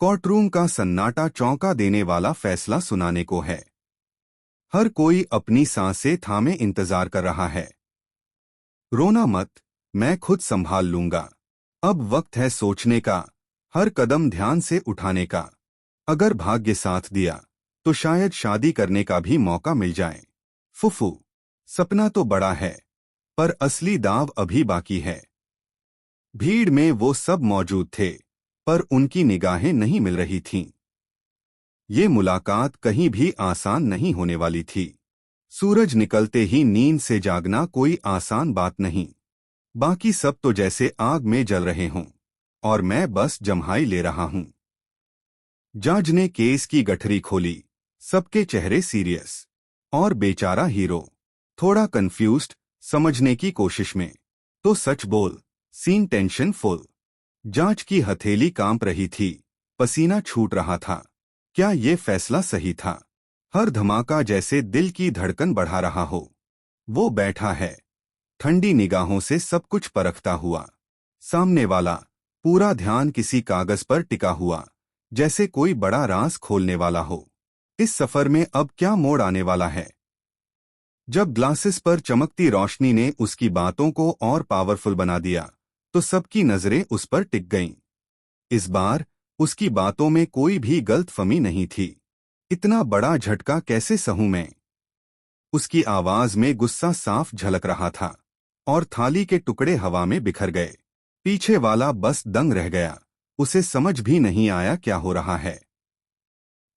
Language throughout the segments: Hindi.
कोर्टरूम का सन्नाटा चौंका देने वाला फैसला सुनाने को है। हर कोई अपनी सांसें थामे इंतजार कर रहा है। रोना मत, मैं खुद संभाल लूंगा। अब वक्त है सोचने का, हर कदम ध्यान से उठाने का। अगर भाग्य साथ दिया तो शायद शादी करने का भी मौका मिल जाए। फुफू, सपना तो बड़ा है, पर असली दाव अभी बाकी है। भीड़ में वो सब मौजूद थे, पर उनकी निगाहें नहीं मिल रही थीं। ये मुलाकात कहीं भी आसान नहीं होने वाली थी। सूरज निकलते ही नींद से जागना कोई आसान बात नहीं। बाकी सब तो जैसे आग में जल रहे हों, और मैं बस जम्हाई ले रहा हूं। जज ने केस की गठरी खोली। सबके चेहरे सीरियस, और बेचारा हीरो थोड़ा कंफ्यूज्ड, समझने की कोशिश में। तो सच बोल, सीन टेंशन फुल। जांच की हथेली कांप रही थी, पसीना छूट रहा था। क्या ये फैसला सही था? हर धमाका जैसे दिल की धड़कन बढ़ा रहा हो। वो बैठा है, ठंडी निगाहों से सब कुछ परखता हुआ। सामने वाला, पूरा ध्यान किसी कागज पर टिका हुआ, जैसे कोई बड़ा राज खोलने वाला हो। इस सफर में अब क्या मोड़ आने वाला है? जब ग्लासेस पर चमकती रोशनी ने उसकी बातों को और पावरफुल बना दिया, तो सबकी नजरें उस पर टिक गईं। इस बार उसकी बातों में कोई भी गलतफहमी नहीं थी। इतना बड़ा झटका कैसे सहूं मैं? उसकी आवाज में गुस्सा साफ झलक रहा था, और थाली के टुकड़े हवा में बिखर गए। पीछे वाला बस दंग रह गया, उसे समझ भी नहीं आया क्या हो रहा है।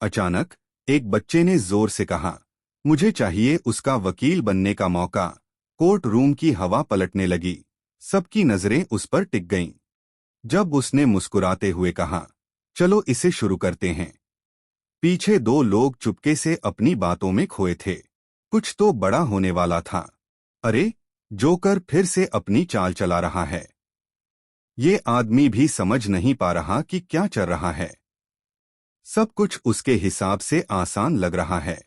अचानक एक बच्चे ने जोर से कहा, मुझे चाहिए उसका वकील बनने का मौका। कोर्ट रूम की हवा पलटने लगी, सबकी नजरें उस पर टिक गईं। जब उसने मुस्कुराते हुए कहा, चलो इसे शुरू करते हैं, पीछे दो लोग चुपके से अपनी बातों में खोए थे। कुछ तो बड़ा होने वाला था। अरे, जोकर फिर से अपनी चाल चला रहा है। ये आदमी भी समझ नहीं पा रहा कि क्या चल रहा है। सब कुछ उसके हिसाब से आसान लग रहा है।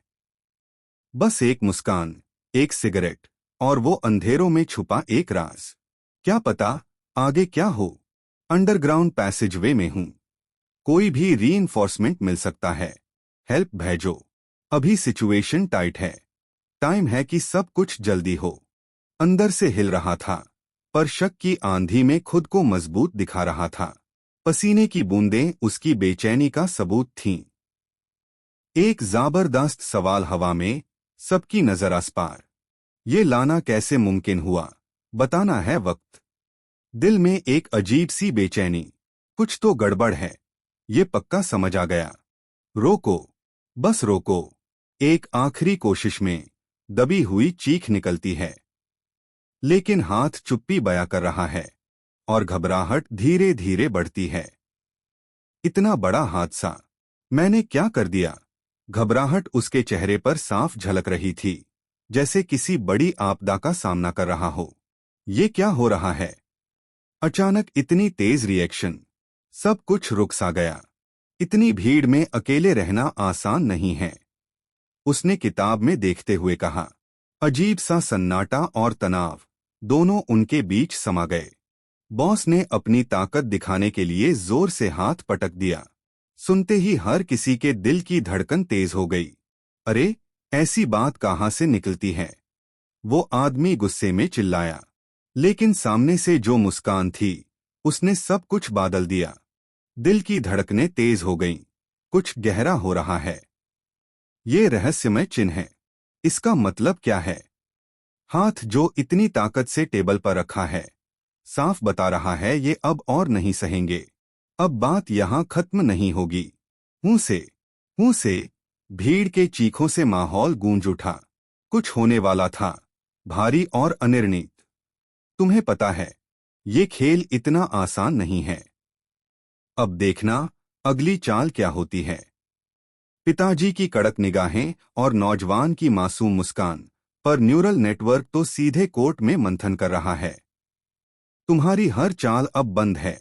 बस एक मुस्कान, एक सिगरेट, और वो अंधेरों में छुपा एक राज। क्या पता आगे क्या हो? अंडरग्राउंड पैसेजवे में हूं। कोई भी रीइंफोर्समेंट मिल सकता है। हेल्प भेजो। अभी सिचुएशन टाइट है। टाइम है कि सब कुछ जल्दी हो। अंदर से हिल रहा था, पर शक की आंधी में खुद को मजबूत दिखा रहा था। पसीने की बूंदें उसकी बेचैनी का सबूत थीं। एक जबरदस्त सवाल हवा में, सबकी नजर आस पार। ये लाना कैसे मुमकिन हुआ? बताना है वक्त। दिल में एक अजीब सी बेचैनी, कुछ तो गड़बड़ है, ये पक्का समझ आ गया। रोको, बस रोको। एक आखिरी कोशिश में दबी हुई चीख निकलती है, लेकिन हाथ चुप्पी बयां कर रहा है, और घबराहट धीरे धीरे बढ़ती है। इतना बड़ा हादसा, मैंने क्या कर दिया? घबराहट उसके चेहरे पर साफ झलक रही थी, जैसे किसी बड़ी आपदा का सामना कर रहा हो। ये क्या हो रहा है? अचानक इतनी तेज रिएक्शन, सब कुछ रुक सा गया। इतनी भीड़ में अकेले रहना आसान नहीं है, उसने किताब में देखते हुए कहा। अजीब सा सन्नाटा और तनाव दोनों उनके बीच समा गए। बॉस ने अपनी ताकत दिखाने के लिए जोर से हाथ पटक दिया। सुनते ही हर किसी के दिल की धड़कन तेज हो गई। अरे, ऐसी बात कहाँ से निकलती है? वो आदमी गुस्से में चिल्लाया, लेकिन सामने से जो मुस्कान थी, उसने सब कुछ बादल दिया। दिल की धड़कनें तेज हो गईं। कुछ गहरा हो रहा है। ये रहस्यमय चिन्ह है। इसका मतलब क्या है? हाथ जो इतनी ताकत से टेबल पर रखा है, साफ बता रहा है ये अब और नहीं सहेंगे। अब बात यहाँ खत्म नहीं होगी। मुंह से भीड़ के चीखों से माहौल गूंज उठा। कुछ होने वाला था, भारी और अनिर्णित। तुम्हें पता है, ये खेल इतना आसान नहीं है। अब देखना अगली चाल क्या होती है। पिताजी की कड़क निगाहें और नौजवान की मासूम मुस्कान, पर न्यूरल नेटवर्क तो सीधे कोर्ट में मंथन कर रहा है। तुम्हारी हर चाल अब बंद है,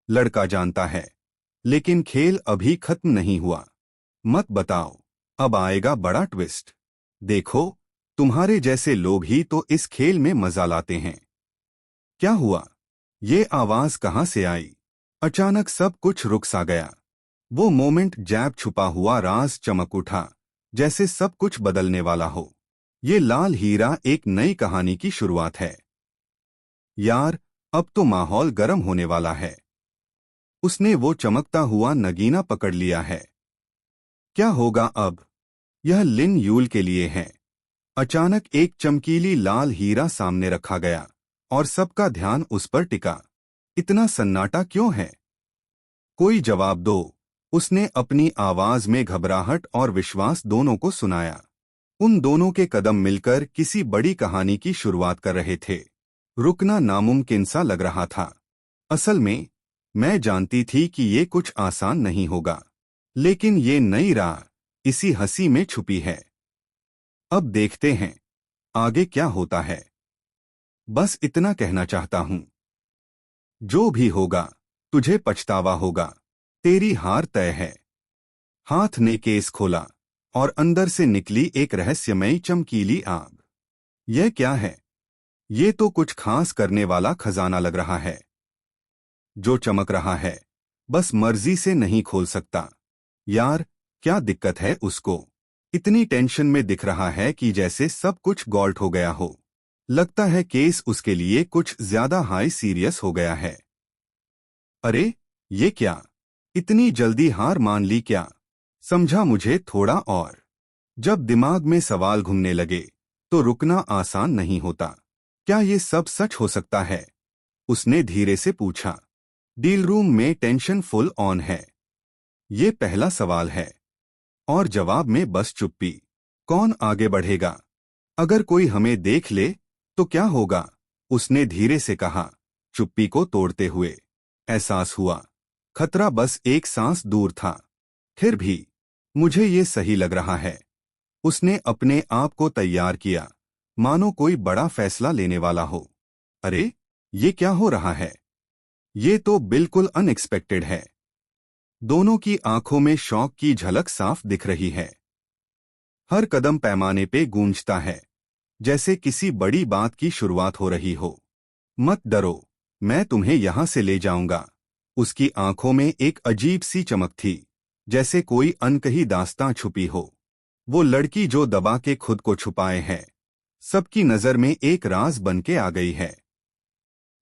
लड़का जानता है, लेकिन खेल अभी खत्म नहीं हुआ। मत बताओ, अब आएगा बड़ा ट्विस्ट। देखो, तुम्हारे जैसे लोग ही तो इस खेल में मजा लाते हैं। क्या हुआ? ये आवाज कहां से आई? अचानक सब कुछ रुक सा गया। वो मोमेंट जैब छुपा हुआ राज चमक उठा, जैसे सब कुछ बदलने वाला हो। ये लाल हीरा एक नई कहानी की शुरुआत है। यार, अब तो माहौल गर्म होने वाला है। उसने वो चमकता हुआ नगीना पकड़ लिया है। क्या होगा अब? यह लिन यूल के लिए है। अचानक एक चमकीली लाल हीरा सामने रखा गया और सबका ध्यान उस पर टिका। इतना सन्नाटा क्यों है? कोई जवाब दो। उसने अपनी आवाज में घबराहट और विश्वास दोनों को सुनाया। उन दोनों के कदम मिलकर किसी बड़ी कहानी की शुरुआत कर रहे थे। रुकना नामुमकिन सा लग रहा था। असल में मैं जानती थी कि ये कुछ आसान नहीं होगा, लेकिन ये नई राह इसी हंसी में छुपी है। अब देखते हैं आगे क्या होता है। बस इतना कहना चाहता हूं, जो भी होगा तुझे पछतावा होगा। तेरी हार तय है। हाथ ने केस खोला और अंदर से निकली एक रहस्यमयी चमकीली आग। यह क्या है? ये तो कुछ खास करने वाला खजाना लग रहा है। जो चमक रहा है, बस मर्जी से नहीं खोल सकता। यार, क्या दिक्कत है उसको? इतनी टेंशन में दिख रहा है कि जैसे सब कुछ गॉल्ट हो गया हो। लगता है केस उसके लिए कुछ ज्यादा हाई सीरियस हो गया है। अरे, ये क्या? इतनी जल्दी हार मान ली क्या? समझा मुझे थोड़ा और। जब दिमाग में सवाल घूमने लगे तो रुकना आसान नहीं होता। क्या ये सब सच हो सकता है? उसने धीरे से पूछा। डील रूम में टेंशन फुल ऑन है। ये पहला सवाल है और जवाब में बस चुप्पी। कौन आगे बढ़ेगा? अगर कोई हमें देख ले तो क्या होगा? उसने धीरे से कहा, चुप्पी को तोड़ते हुए। एहसास हुआ खतरा बस एक सांस दूर था। फिर भी मुझे ये सही लग रहा है। उसने अपने आप को तैयार किया, मानो कोई बड़ा फैसला लेने वाला हो। अरे, ये क्या हो रहा है? ये तो बिल्कुल अनएक्सपेक्टेड है। दोनों की आंखों में शौक की झलक साफ दिख रही है। हर कदम पैमाने पे गूंजता है, जैसे किसी बड़ी बात की शुरुआत हो रही हो। मत डरो, मैं तुम्हें यहां से ले जाऊंगा। उसकी आंखों में एक अजीब सी चमक थी, जैसे कोई अनकही दास्तां छुपी हो। वो लड़की जो दबा के खुद को छुपाए है, सबकी नजर में एक राज बन के आ गई है।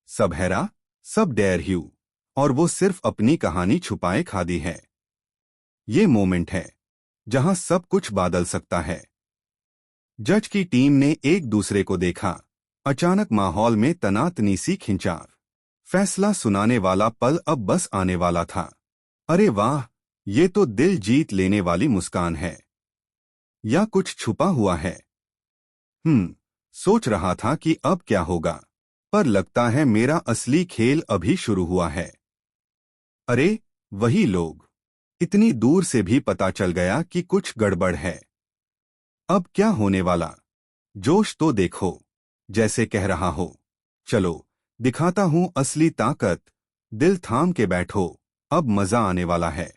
सब हैरा, सब डेयर ह्यू, और वो सिर्फ अपनी कहानी छुपाए खादी है। ये मोमेंट है जहां सब कुछ बादल सकता है। जज की टीम ने एक दूसरे को देखा। अचानक माहौल में तनातनी सी खिंचाव। फैसला सुनाने वाला पल अब बस आने वाला था। अरे वाह, ये तो दिल जीत लेने वाली मुस्कान है। या कुछ छुपा हुआ है? सोच रहा था कि अब क्या होगा, पर लगता है मेरा असली खेल अभी शुरू हुआ है। अरे, वही लोग। इतनी दूर से भी पता चल गया कि कुछ गड़बड़ है। अब क्या होने वाला? जोश तो देखो, जैसे कह रहा हो, चलो दिखाता हूं असली ताकत। दिल थाम के बैठो, अब मजा आने वाला है।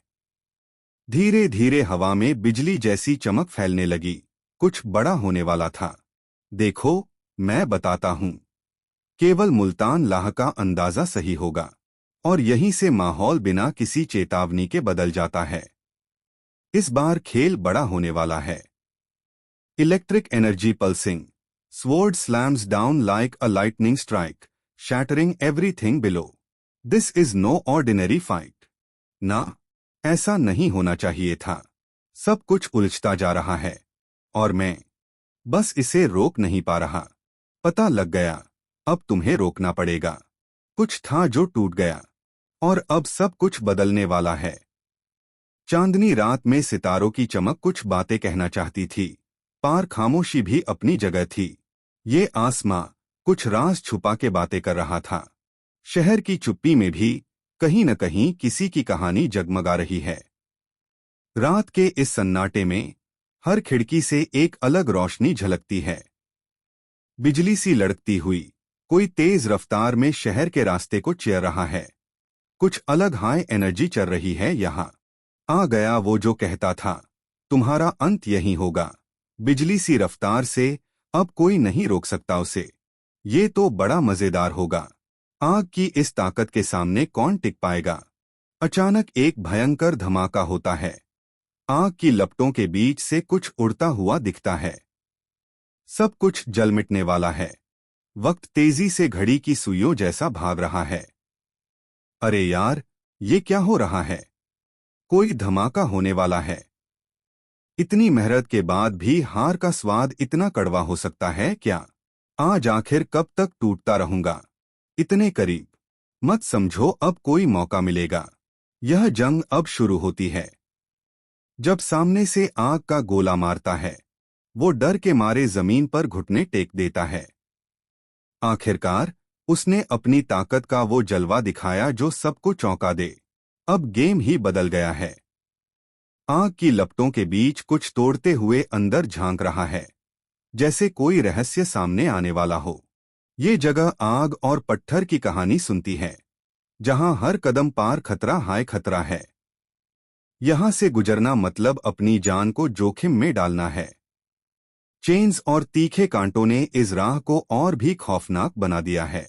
धीरे धीरे हवा में बिजली जैसी चमक फैलने लगी। कुछ बड़ा होने वाला था। देखो, मैं बताता हूं। केवल मुल्तान लाह का अंदाजा सही होगा और यहीं से माहौल बिना किसी चेतावनी के बदल जाता है। इस बार खेल बड़ा होने वाला है। Electric energy pulsing, sword slams down like a lightning strike, shattering everything below. This is no ordinary fight. ना, ऐसा नहीं होना चाहिए था। सब कुछ उलझता जा रहा है और मैं बस इसे रोक नहीं पा रहा। पता लग गया, अब तुम्हें रोकना पड़ेगा। कुछ था जो टूट गया और अब सब कुछ बदलने वाला है। चांदनी रात में सितारों की चमक कुछ बातें कहना चाहती थी, पार खामोशी भी अपनी जगह थी। ये आसमां कुछ राज छुपा के बातें कर रहा था। शहर की चुप्पी में भी कहीं न कहीं किसी की कहानी जगमगा रही है। रात के इस सन्नाटे में हर खिड़की से एक अलग रोशनी झलकती है। बिजली सी लड़कती हुई कोई तेज रफ्तार में शहर के रास्ते को चीर रहा है। कुछ अलग हाई एनर्जी चल रही है यहाँ। आ गया वो जो कहता था, तुम्हारा अंत यही होगा। बिजली सी रफ्तार से अब कोई नहीं रोक सकता उसे। ये तो बड़ा मजेदार होगा। आग की इस ताकत के सामने कौन टिक पाएगा? अचानक एक भयंकर धमाका होता है। आग की लपटों के बीच से कुछ उड़ता हुआ दिखता है। सब कुछ जल मिटने वाला है। वक्त तेजी से घड़ी की सुइयों जैसा भाग रहा है। अरे यार, ये क्या हो रहा है? कोई धमाका होने वाला है। इतनी मेहनत के बाद भी हार का स्वाद इतना कड़वा हो सकता है क्या? आज आखिर कब तक टूटता रहूंगा? इतने करीब मत समझो, अब कोई मौका मिलेगा। यह जंग अब शुरू होती है। जब सामने से आग का गोला मारता है, वो डर के मारे जमीन पर घुटने टेक देता है। आखिरकार उसने अपनी ताकत का वो जलवा दिखाया जो सबको चौंका दे। अब गेम ही बदल गया है। आग की लपटों के बीच कुछ तोड़ते हुए अंदर झांक रहा है, जैसे कोई रहस्य सामने आने वाला हो। ये जगह आग और पत्थर की कहानी सुनती है, जहां हर कदम पार खतरा हाय खतरा है। यहां से गुजरना मतलब अपनी जान को जोखिम में डालना है। चेन्स और तीखे कांटों ने इस राह को और भी खौफनाक बना दिया है।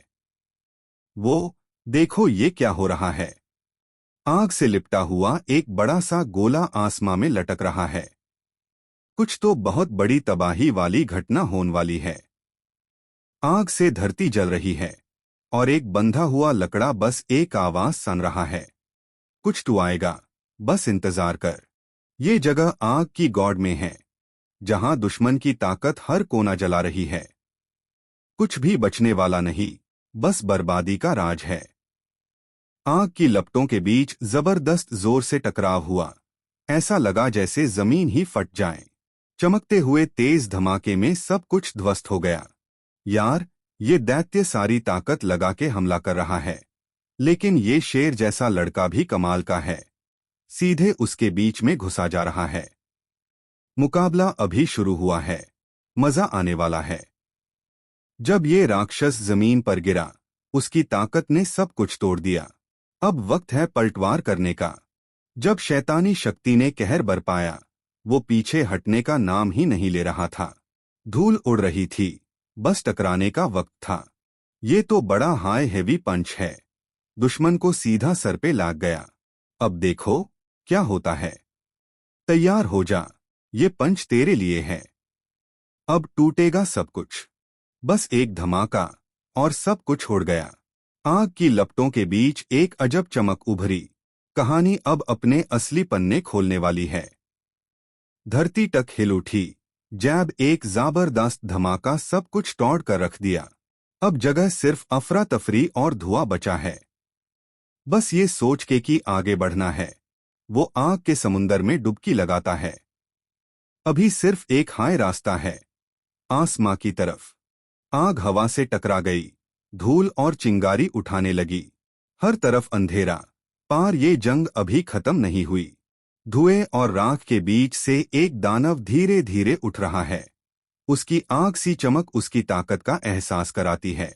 वो देखो, ये क्या हो रहा है? आग से लिपटा हुआ एक बड़ा सा गोला आसमां में लटक रहा है। कुछ तो बहुत बड़ी तबाही वाली घटना होने वाली है। आग से धरती जल रही है और एक बंधा हुआ लकड़ा बस एक आवाज सुन रहा है, कुछ तो आएगा, बस इंतजार कर। ये जगह आग की गॉड में है, जहां दुश्मन की ताकत हर कोना जला रही है। कुछ भी बचने वाला नहीं, बस बर्बादी का राज है। आग की लपटों के बीच जबरदस्त जोर से टकराव हुआ। ऐसा लगा जैसे जमीन ही फट जाए। चमकते हुए तेज धमाके में सब कुछ ध्वस्त हो गया। यार, ये दैत्य सारी ताकत लगा के हमला कर रहा है, लेकिन ये शेर जैसा लड़का भी कमाल का है, सीधे उसके बीच में घुसा जा रहा है। मुकाबला अभी शुरू हुआ है, मजा आने वाला है। जब ये राक्षस जमीन पर गिरा, उसकी ताकत ने सब कुछ तोड़ दिया। अब वक्त है पलटवार करने का। जब शैतानी शक्ति ने कहर बरपाया, वो पीछे हटने का नाम ही नहीं ले रहा था। धूल उड़ रही थी, बस टकराने का वक्त था। ये तो बड़ा हाई हेवी पंच है, दुश्मन को सीधा सर पे लाग गया। अब देखो क्या होता है। तैयार हो जा, ये पंच तेरे लिए है। अब टूटेगा सब कुछ। बस एक धमाका और सब कुछ उड़ गया। आग की लपटों के बीच एक अजब चमक उभरी। कहानी अब अपने असली पन्ने खोलने वाली है। धरती तक हिल उठी। जैब एक जबरदस्त धमाका सब कुछ तोड़ कर रख दिया। अब जगह सिर्फ अफरा तफरी और धुआं बचा है। बस ये सोच के कि आगे बढ़ना है, वो आग के समुंदर में डुबकी लगाता है। अभी सिर्फ एक हाय रास्ता है, आसमां की तरफ। आग हवा से टकरा गई, धूल और चिंगारी उठाने लगी। हर तरफ अंधेरा, पार ये जंग अभी खत्म नहीं हुई। धुएं और राख के बीच से एक दानव धीरे धीरे उठ रहा है। उसकी आग सी चमक उसकी ताकत का एहसास कराती है।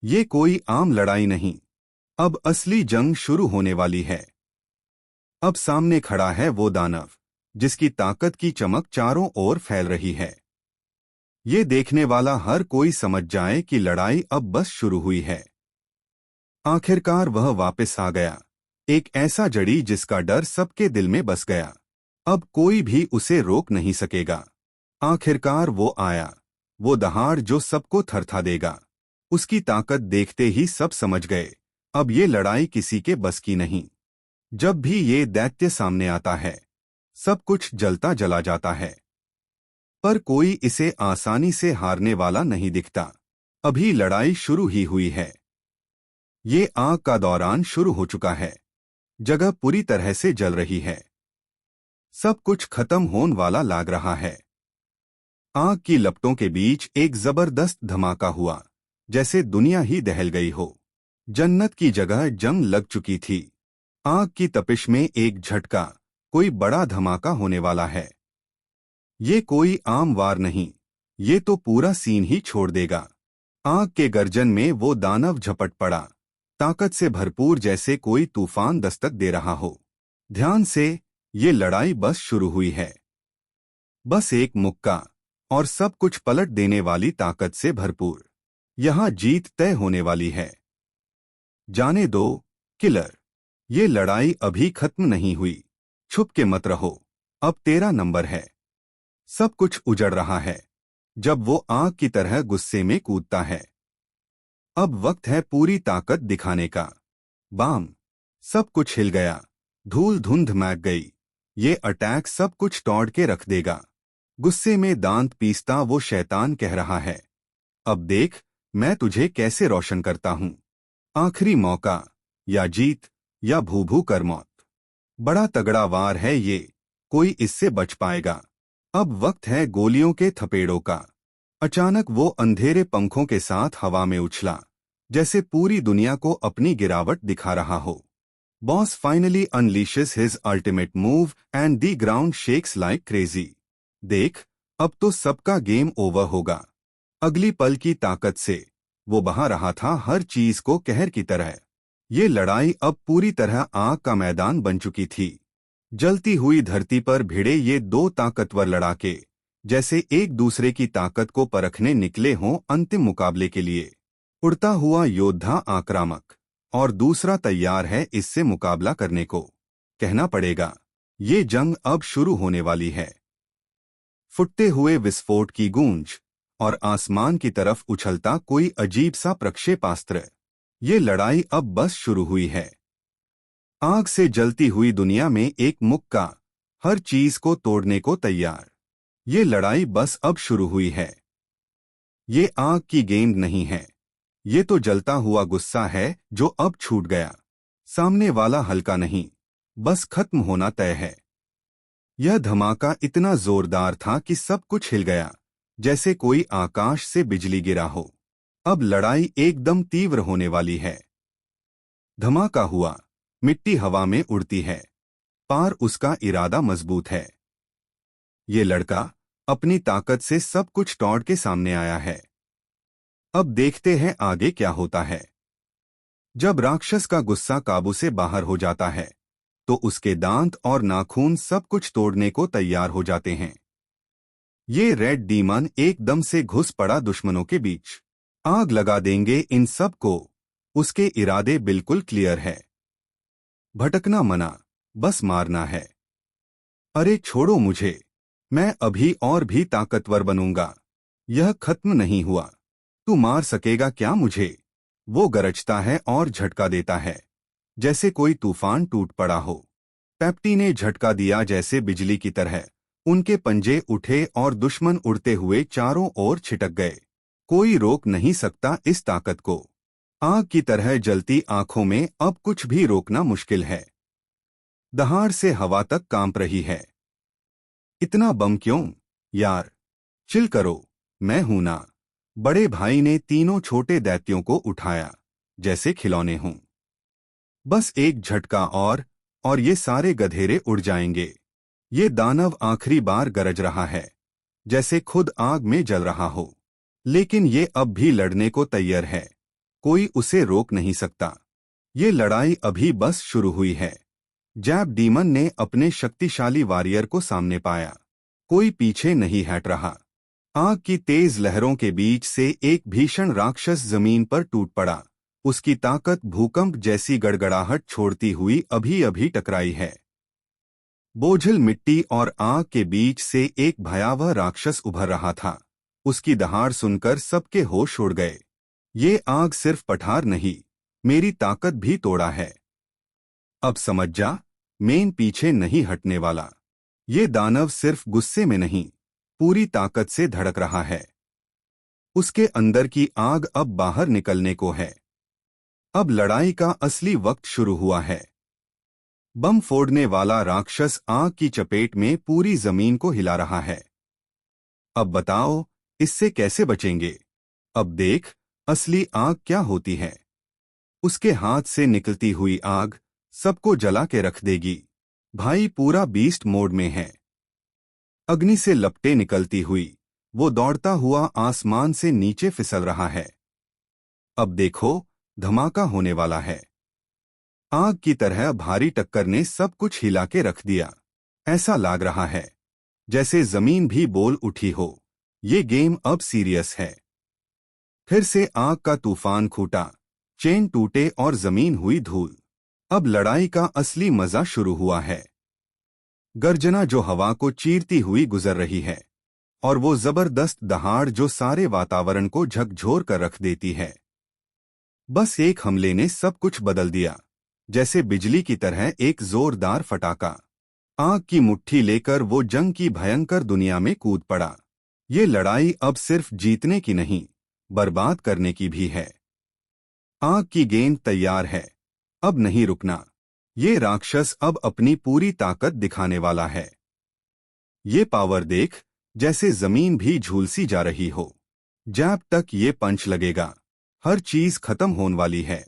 ये कोई आम लड़ाई नहीं, अब असली जंग शुरू होने वाली है। अब सामने खड़ा है वो दानव, जिसकी ताकत की चमक चारों ओर फैल रही है। ये देखने वाला हर कोई समझ जाए कि लड़ाई अब बस शुरू हुई है। आखिरकार वह वापस आ गया, एक ऐसा जड़ी जिसका डर सबके दिल में बस गया। अब कोई भी उसे रोक नहीं सकेगा। आखिरकार वो आया, वो दहाड़ जो सबको थरथा देगा। उसकी ताकत देखते ही सब समझ गए, अब ये लड़ाई किसी के बस की नहीं। जब भी ये दैत्य सामने आता है, सब कुछ जलता जला जाता है, पर कोई इसे आसानी से हारने वाला नहीं दिखता। अभी लड़ाई शुरू ही हुई है। ये आग का दौरान शुरू हो चुका है। जगह पूरी तरह से जल रही है। सब कुछ खत्म होने वाला लग रहा है। आग की लपटों के बीच एक जबरदस्त धमाका हुआ, जैसे दुनिया ही दहल गई हो। जन्नत की जगह जंग लग चुकी थी। आग की तपिश में एक झटका, कोई बड़ा धमाका होने वाला है। ये कोई आम वार नहीं, ये तो पूरा सीन ही छोड़ देगा। आग के गर्जन में वो दानव झपट पड़ा, ताकत से भरपूर, जैसे कोई तूफान दस्तक दे रहा हो। ध्यान से, ये लड़ाई बस शुरू हुई है। बस एक मुक्का और सब कुछ पलट देने वाली ताकत से भरपूर। यहां जीत तय होने वाली है। जाने दो, किलर। ये लड़ाई अभी खत्म नहीं हुई। छुप के मत रहो, अब तेरा नंबर है। सब कुछ उजड़ रहा है जब वो आग की तरह गुस्से में कूदता है। अब वक्त है पूरी ताकत दिखाने का। बाम! सब कुछ हिल गया, धूल धुंध महक गई। ये अटैक सब कुछ तोड़ के रख देगा। गुस्से में दांत पीसता वो शैतान कह रहा है, अब देख मैं तुझे कैसे रोशन करता हूं। आखिरी मौका, या जीत या भू कर मौत। बड़ा तगड़ा वार है ये, कोई इससे बच पाएगा? अब वक्त है गोलियों के थपेड़ों का। अचानक वो अंधेरे पंखों के साथ हवा में उछला, जैसे पूरी दुनिया को अपनी गिरावट दिखा रहा हो। Boss finally unleashes his ultimate move and the ground shakes like crazy. देख, अब तो सबका गेम ओवर होगा। अगली पल की ताकत से वो बहा रहा था हर चीज को कहर की तरह। ये लड़ाई अब पूरी तरह आग का मैदान बन चुकी थी। जलती हुई धरती पर भिड़े ये दो ताकतवर लड़ाके जैसे एक दूसरे की ताकत को परखने निकले हों अंतिम मुकाबले के लिए। उड़ता हुआ योद्धा आक्रामक और दूसरा तैयार है इससे मुकाबला करने को। कहना पड़ेगा, ये जंग अब शुरू होने वाली है। फुटते हुए विस्फोट की गूंज और आसमान की तरफ उछलता कोई अजीब सा प्रक्षेपास्त्र। ये लड़ाई अब बस शुरू हुई है। आग से जलती हुई दुनिया में एक मुक्का हर चीज को तोड़ने को तैयार। ये लड़ाई बस अब शुरू हुई है। ये आग की गेंद नहीं है, ये तो जलता हुआ गुस्सा है जो अब छूट गया। सामने वाला हल्का नहीं, बस खत्म होना तय है। यह धमाका इतना जोरदार था कि सब कुछ हिल गया, जैसे कोई आकाश से बिजली गिरा हो। अब लड़ाई एकदम तीव्र होने वाली है। धमाका हुआ, मिट्टी हवा में उड़ती है, पार उसका इरादा मजबूत है। ये लड़का अपनी ताकत से सब कुछ तोड़ के सामने आया है। अब देखते हैं आगे क्या होता है। जब राक्षस का गुस्सा काबू से बाहर हो जाता है तो उसके दांत और नाखून सब कुछ तोड़ने को तैयार हो जाते हैं। ये रेड डीमन एकदम से घुस पड़ा दुश्मनों के बीच। आग लगा देंगे इन सब को। उसके इरादे बिल्कुल क्लियर है। भटकना मना, बस मारना है। अरे छोड़ो मुझे, मैं अभी और भी ताकतवर बनूंगा। यह खत्म नहीं हुआ। तू मार सकेगा क्या मुझे? वो गरजता है और झटका देता है, जैसे कोई तूफान टूट पड़ा हो। पेप्टी ने झटका दिया जैसे बिजली की तरह। उनके पंजे उठे और दुश्मन उड़ते हुए चारों ओर छिटक गए। कोई रोक नहीं सकता इस ताकत को। आग की तरह जलती आंखों में अब कुछ भी रोकना मुश्किल है। दहाड़ से हवा तक कांप रही है। इतना बम क्यों यार? चिल करो, मैं हूं ना। बड़े भाई ने तीनों छोटे दैत्यों को उठाया जैसे खिलौने हों। बस एक झटका और ये सारे गधेरे उड़ जाएंगे। ये दानव आखिरी बार गरज रहा है, जैसे खुद आग में जल रहा हो। लेकिन ये अब भी लड़ने को तैयार है। कोई उसे रोक नहीं सकता। ये लड़ाई अभी बस शुरू हुई है। जैब डीमन ने अपने शक्तिशाली वॉरियर को सामने पाया। कोई पीछे नहीं हट रहा। आग की तेज लहरों के बीच से एक भीषण राक्षस जमीन पर टूट पड़ा। उसकी ताकत भूकंप जैसी गड़गड़ाहट छोड़ती हुई अभी अभी टकराई है। बोझिल मिट्टी और आग के बीच से एक भयावह राक्षस उभर रहा था। उसकी दहाड़ सुनकर सबके होश उड़ गए। ये आग सिर्फ पठार नहीं, मेरी ताकत भी तोड़ा है। अब समझ जा, मेन पीछे नहीं हटने वाला। ये दानव सिर्फ गुस्से में नहीं, पूरी ताकत से धड़क रहा है। उसके अंदर की आग अब बाहर निकलने को है। अब लड़ाई का असली वक्त शुरू हुआ है। बम फोड़ने वाला राक्षस आग की चपेट में पूरी जमीन को हिला रहा है। अब बताओ, इससे कैसे बचेंगे? अब देख, असली आग क्या होती है। उसके हाथ से निकलती हुई आग सबको जला के रख देगी। भाई पूरा बीस्ट मोड में है। अग्नि से लपटें निकलती हुई वो दौड़ता हुआ आसमान से नीचे फिसल रहा है। अब देखो, धमाका होने वाला है। आग की तरह भारी टक्कर ने सब कुछ हिला के रख दिया। ऐसा लग रहा है जैसे जमीन भी बोल उठी हो। ये गेम अब सीरियस है। फिर से आग का तूफान फूटा, चेन टूटे और जमीन हुई धूल। अब लड़ाई का असली मजा शुरू हुआ है। गर्जना जो हवा को चीरती हुई गुजर रही है, और वो जबरदस्त दहाड़ जो सारे वातावरण को झकझोर कर रख देती है। बस एक हमले ने सब कुछ बदल दिया, जैसे बिजली की तरह एक जोरदार फटाका। आग की मुट्ठी लेकर वो जंग की भयंकर दुनिया में कूद पड़ा। ये लड़ाई अब सिर्फ जीतने की नहीं, बर्बाद करने की भी है। आग की गेंद तैयार है, अब नहीं रुकना। ये राक्षस अब अपनी पूरी ताकत दिखाने वाला है। ये पावर देख, जैसे जमीन भी झूलसी जा रही हो। जब तक ये पंच लगेगा, हर चीज खत्म होने वाली है।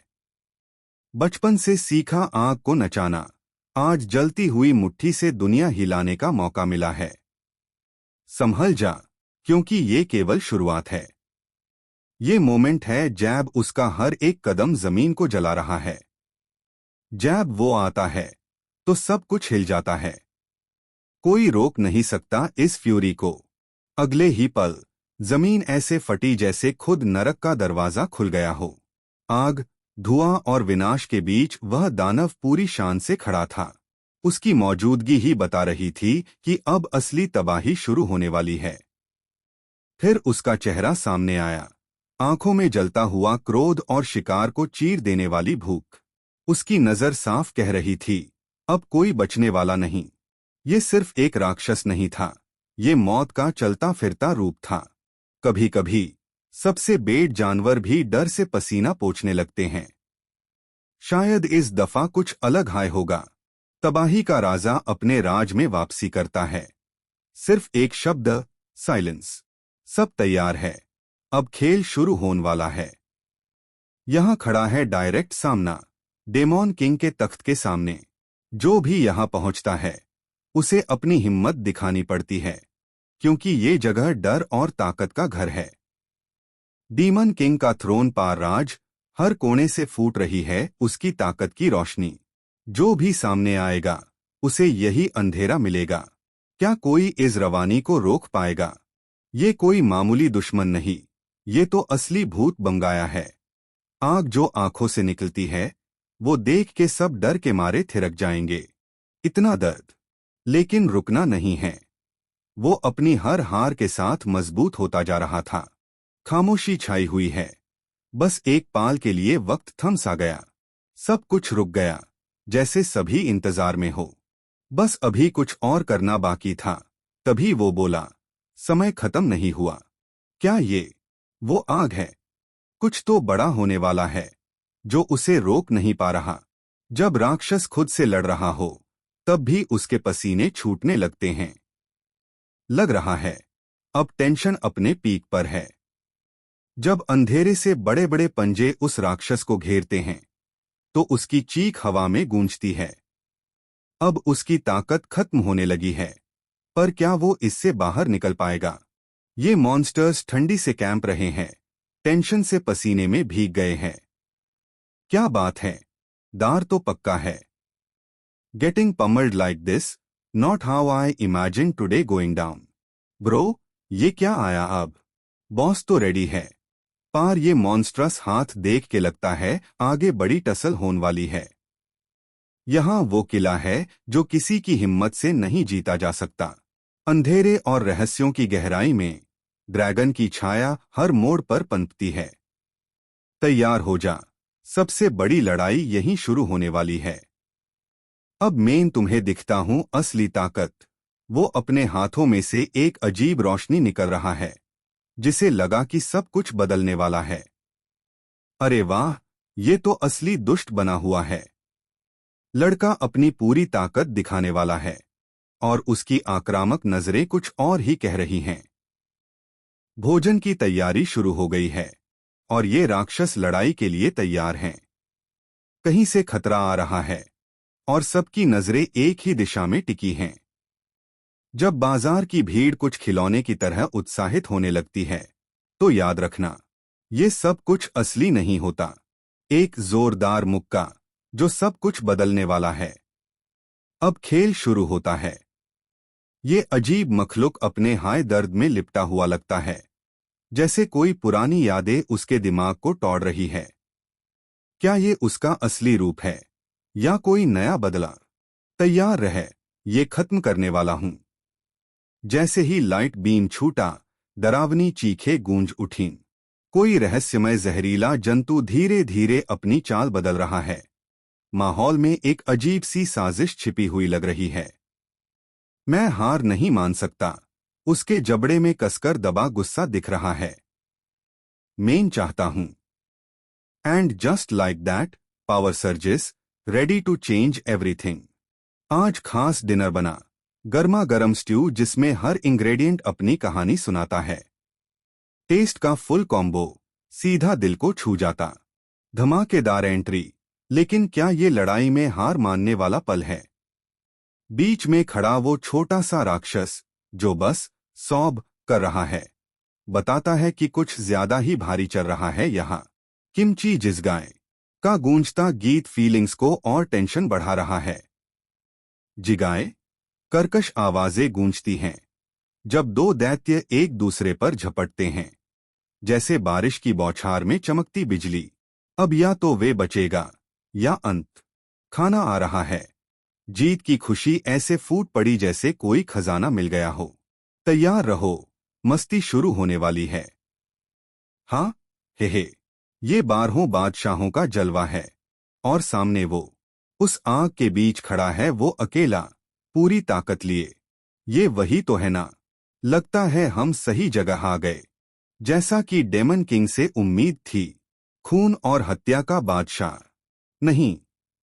बचपन से सीखा आग को नचाना, आज जलती हुई मुट्ठी से दुनिया हिलाने का मौका मिला है। संभल जा, क्योंकि ये केवल शुरुआत है। ये मोमेंट है जब उसका हर एक कदम जमीन को जला रहा है। जब वो आता है तो सब कुछ हिल जाता है। कोई रोक नहीं सकता इस फ्यूरी को। अगले ही पल जमीन ऐसे फटी जैसे खुद नरक का दरवाजा खुल गया हो। आग, धुआं और विनाश के बीच वह दानव पूरी शान से खड़ा था। उसकी मौजूदगी ही बता रही थी कि अब असली तबाही शुरू होने वाली है। फिर उसका चेहरा सामने आया, आंखों में जलता हुआ क्रोध और शिकार को चीर देने वाली भूख। उसकी नजर साफ कह रही थी, अब कोई बचने वाला नहीं। ये सिर्फ एक राक्षस नहीं था, ये मौत का चलता फिरता रूप था। कभी कभी सबसे बेड जानवर भी डर से पसीना पोंछने लगते हैं। शायद इस दफा कुछ अलग हाय होगा। तबाही का राजा अपने राज में वापसी करता है। सिर्फ एक शब्द, साइलेंस। सब तैयार है, अब खेल शुरू होने वाला है। यहां खड़ा है डायरेक्ट सामना, डेमोन किंग के तख्त के सामने। जो भी यहां पहुंचता है उसे अपनी हिम्मत दिखानी पड़ती है, क्योंकि ये जगह डर और ताकत का घर है। डीमन किंग का थ्रोन पार राज, हर कोने से फूट रही है उसकी ताकत की रोशनी। जो भी सामने आएगा उसे यही अंधेरा मिलेगा। क्या कोई इस रवानी को रोक पाएगा? ये कोई मामूली दुश्मन नहीं, ये तो असली भूत बंगाया है। आग जो आंखों से निकलती है, वो देख के सब डर के मारे थिरक जाएंगे। इतना दर्द, लेकिन रुकना नहीं है। वो अपनी हर हार के साथ मजबूत होता जा रहा था। खामोशी छाई हुई है, बस एक पाल के लिए वक्त थम सा गया। सब कुछ रुक गया, जैसे सभी इंतजार में हो। बस अभी कुछ और करना बाकी था। तभी वो बोला, समय खत्म नहीं हुआ। क्या ये वो आग है? कुछ तो बड़ा होने वाला है, जो उसे रोक नहीं पा रहा। जब राक्षस खुद से लड़ रहा हो, तब भी उसके पसीने छूटने लगते हैं। लग रहा है अब टेंशन अपने पीक पर है। जब अंधेरे से बड़े बड़े पंजे उस राक्षस को घेरते हैं, तो उसकी चीख हवा में गूंजती है। अब उसकी ताकत खत्म होने लगी है, पर क्या वो इससे बाहर निकल पाएगा? ये मॉन्स्टर्स ठंडी से कैंप रहे हैं, टेंशन से पसीने में भीग गए हैं। क्या बात है, दार तो पक्का है। Getting pummelled like this, not how I imagine today going down. Bro, ये क्या आया अब? बॉस तो रेडी है, पर ये मॉन्स्ट्रस हाथ देख के लगता है आगे बड़ी टसल होने वाली है। यहाँ वो किला है जो किसी की हिम्मत से नहीं जीता जा सकता। अंधेरे और रहस्यों की गहराई में ड्रैगन की छाया हर मोड़ पर पनपती है। तैयार हो जा, सबसे बड़ी लड़ाई यहीं शुरू होने वाली है। अब मैं तुम्हें दिखता हूं असली ताकत। वो अपने हाथों में से एक अजीब रोशनी निकल रहा है, जिसे लगा कि सब कुछ बदलने वाला है। अरे वाह, ये तो असली दुष्ट बना हुआ है। लड़का अपनी पूरी ताकत दिखाने वाला है, और उसकी आक्रामक नजरें कुछ और ही कह रही हैं। भोजन की तैयारी शुरू हो गई है, और ये राक्षस लड़ाई के लिए तैयार हैं। कहीं से खतरा आ रहा है, और सबकी नजरें एक ही दिशा में टिकी हैं। जब बाजार की भीड़ कुछ खिलौने की तरह उत्साहित होने लगती है, तो याद रखना, ये सब कुछ असली नहीं होता। एक जोरदार मुक्का जो सब कुछ बदलने वाला है। अब खेल शुरू होता है। ये अजीब मखलूक अपने हाय दर्द में लिपटा हुआ लगता है, जैसे कोई पुरानी यादें उसके दिमाग को तोड़ रही है। क्या ये उसका असली रूप है, या कोई नया बदला? तैयार रहे, ये खत्म करने वाला हूं। जैसे ही लाइट बीम छूटा, डरावनी चीखें गूंज उठीं। कोई रहस्यमय जहरीला जंतु धीरे धीरे अपनी चाल बदल रहा है। माहौल में एक अजीब सी साजिश छिपी हुई लग रही है। मैं हार नहीं मान सकता। उसके जबड़े में कसकर दबा गुस्सा दिख रहा है। मैं चाहता हूं। And just like that, power surges, ready to change everything. आज खास डिनर बना। गर्मा गर्म स्ट्यू जिसमें हर इंग्रेडिएंट अपनी कहानी सुनाता है। टेस्ट का फुल कॉम्बो, सीधा दिल को छू जाता। धमाकेदार एंट्री, लेकिन क्या ये लड़ाई में हार मानने वाला पल है? बीच में खड़ा वो छोटा सा राक्षस जो बस सौब कर रहा है, बताता है कि कुछ ज्यादा ही भारी चल रहा है यहाँ। किमची जिसगाए का गूंजता गीत फीलिंग्स को और टेंशन बढ़ा रहा है। जिगाए, कर्कश आवाजें गूंजती हैं जब दो दैत्य एक दूसरे पर झपटते हैं, जैसे बारिश की बौछार में चमकती बिजली। अब या तो वे बचेगा या अंत। खाना आ रहा है। जीत की खुशी ऐसे फूट पड़ी जैसे कोई खजाना मिल गया हो। तैयार रहो, मस्ती शुरू होने वाली है। हाँ, हे, ये 12 बादशाहों का जलवा है। और सामने वो, उस आग के बीच खड़ा है वो अकेला, पूरी ताकत लिए। ये वही तो है ना? लगता है हम सही जगह आ गए। जैसा कि डेमन किंग से उम्मीद थी, खून और हत्या का बादशाह। नहीं,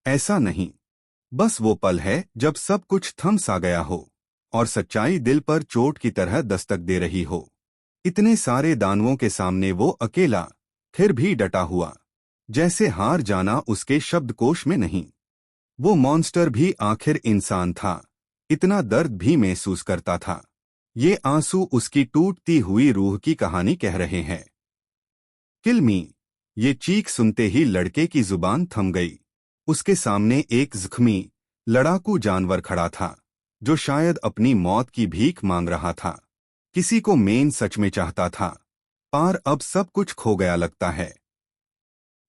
ऐसा नहीं। बस वो पल है जब सब कुछ थम सा गया हो और सच्चाई दिल पर चोट की तरह दस्तक दे रही हो। इतने सारे दानवों के सामने वो अकेला, फिर भी डटा हुआ, जैसे हार जाना उसके शब्दकोश में नहीं। वो मॉन्स्टर भी आखिर इंसान था, इतना दर्द भी महसूस करता था। ये आंसू उसकी टूटती हुई रूह की कहानी कह रहे हैं। किल मी, ये चीख सुनते ही लड़के की जुबान थम गई। उसके सामने एक जख्मी, लड़ाकू जानवर खड़ा था, जो शायद अपनी मौत की भीख मांग रहा था। किसी को मेन सच में चाहता था, पर अब सब कुछ खो गया लगता है।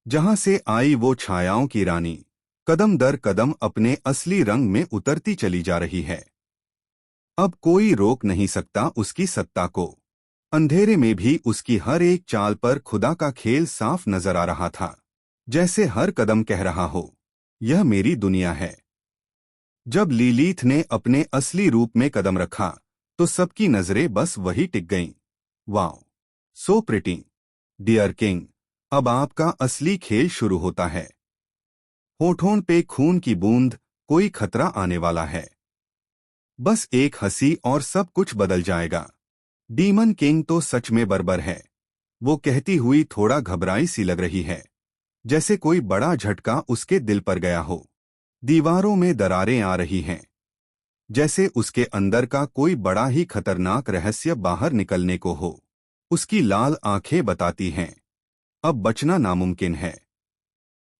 जहां से आई वो छायाओं की रानी, कदम दर कदम अपने असली रंग में उतरती चली जा रही है। अब कोई रोक नहीं सकता उसकी सत्ता को। अंधेरे में भी उसकी हर एक चाल पर खुदा का खेल साफ नजर आ रहा था, जैसे हर कदम कह रहा हो, यह मेरी दुनिया है। जब लिलीथ ने अपने असली रूप में कदम रखा, तो सबकी नजरें बस वही टिक गईं। Wow, so pretty, dear king, अब आपका असली खेल शुरू होता है। होठों पे खून की बूंद, कोई खतरा आने वाला है। बस एक हंसी और सब कुछ बदल जाएगा। डीमन किंग तो सच में बर्बर है, वो कहती हुई थोड़ा घबराई सी लग रही है, जैसे कोई बड़ा झटका उसके दिल पर गया हो। दीवारों में दरारें आ रही हैं, जैसे उसके अंदर का कोई बड़ा ही खतरनाक रहस्य बाहर निकलने को हो। उसकी लाल आंखें बताती हैं, अब बचना नामुमकिन है।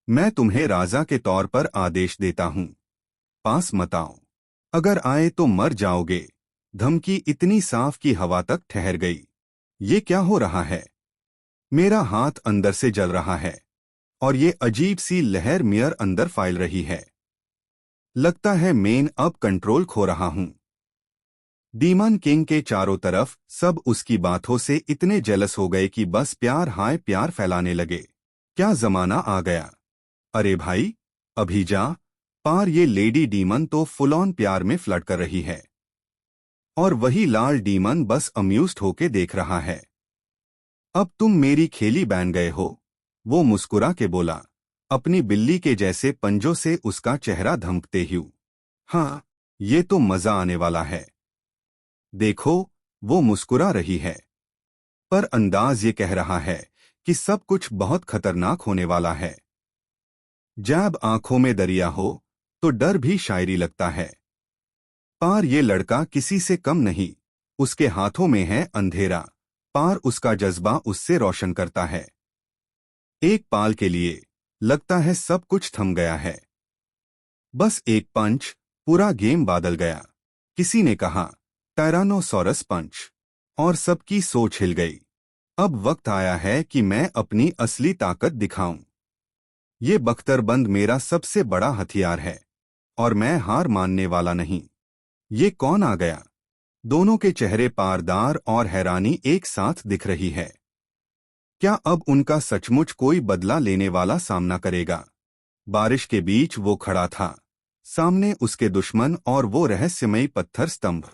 मैं तुम्हें राजा के तौर पर आदेश देता हूं, पास मत आओ। अगर आए तो मर जाओगे। धमकी इतनी साफ कि हवा तक ठहर गई। ये क्या हो रहा है? मेरा हाथ अंदर से जल रहा है, और ये अजीब सी लहर मेरे अंदर फैल रही है। लगता है मैं अब कंट्रोल खो रहा हूं। डीमन किंग के चारों तरफ सब उसकी बातों से इतने जेलस हो गए कि बस प्यार हाय प्यार फैलाने लगे। क्या जमाना आ गया? अरे भाई, अभी जा। पार ये लेडी डीमन तो फुल ऑन प्यार में फ्लर्ट कर रही है, और वही लाल डीमन बस अम्यूज्ड होके देख रहा है। अब तुम मेरी खेली बैन गए हो, वो मुस्कुरा के बोला, अपनी बिल्ली के जैसे पंजों से उसका चेहरा धमकते हुए। हाँ, ये तो मजा आने वाला है। देखो, वो मुस्कुरा रही है, पर अंदाज ये कह रहा है कि सब कुछ बहुत खतरनाक होने वाला है। जब आंखों में दरिया हो तो डर भी शायरी लगता है। पार ये लड़का किसी से कम नहीं, उसके हाथों में है अंधेरा, पार उसका जज्बा उससे रोशन करता है। एक पाल के लिए लगता है सब कुछ थम गया है। बस एक पंच, पूरा गेम बदल गया। किसी ने कहा, टायरानोसॉरस पंच, और सबकी सोच हिल गई। अब वक्त आया है कि मैं अपनी असली ताकत दिखाऊं। ये बख्तरबंद मेरा सबसे बड़ा हथियार है और मैं हार मानने वाला नहीं। ये कौन आ गया? दोनों के चेहरे पारदार और हैरानी एक साथ दिख रही है। क्या अब उनका सचमुच कोई बदला लेने वाला सामना करेगा? बारिश के बीच वो खड़ा था, सामने उसके दुश्मन और वो रहस्यमयी पत्थर स्तंभ।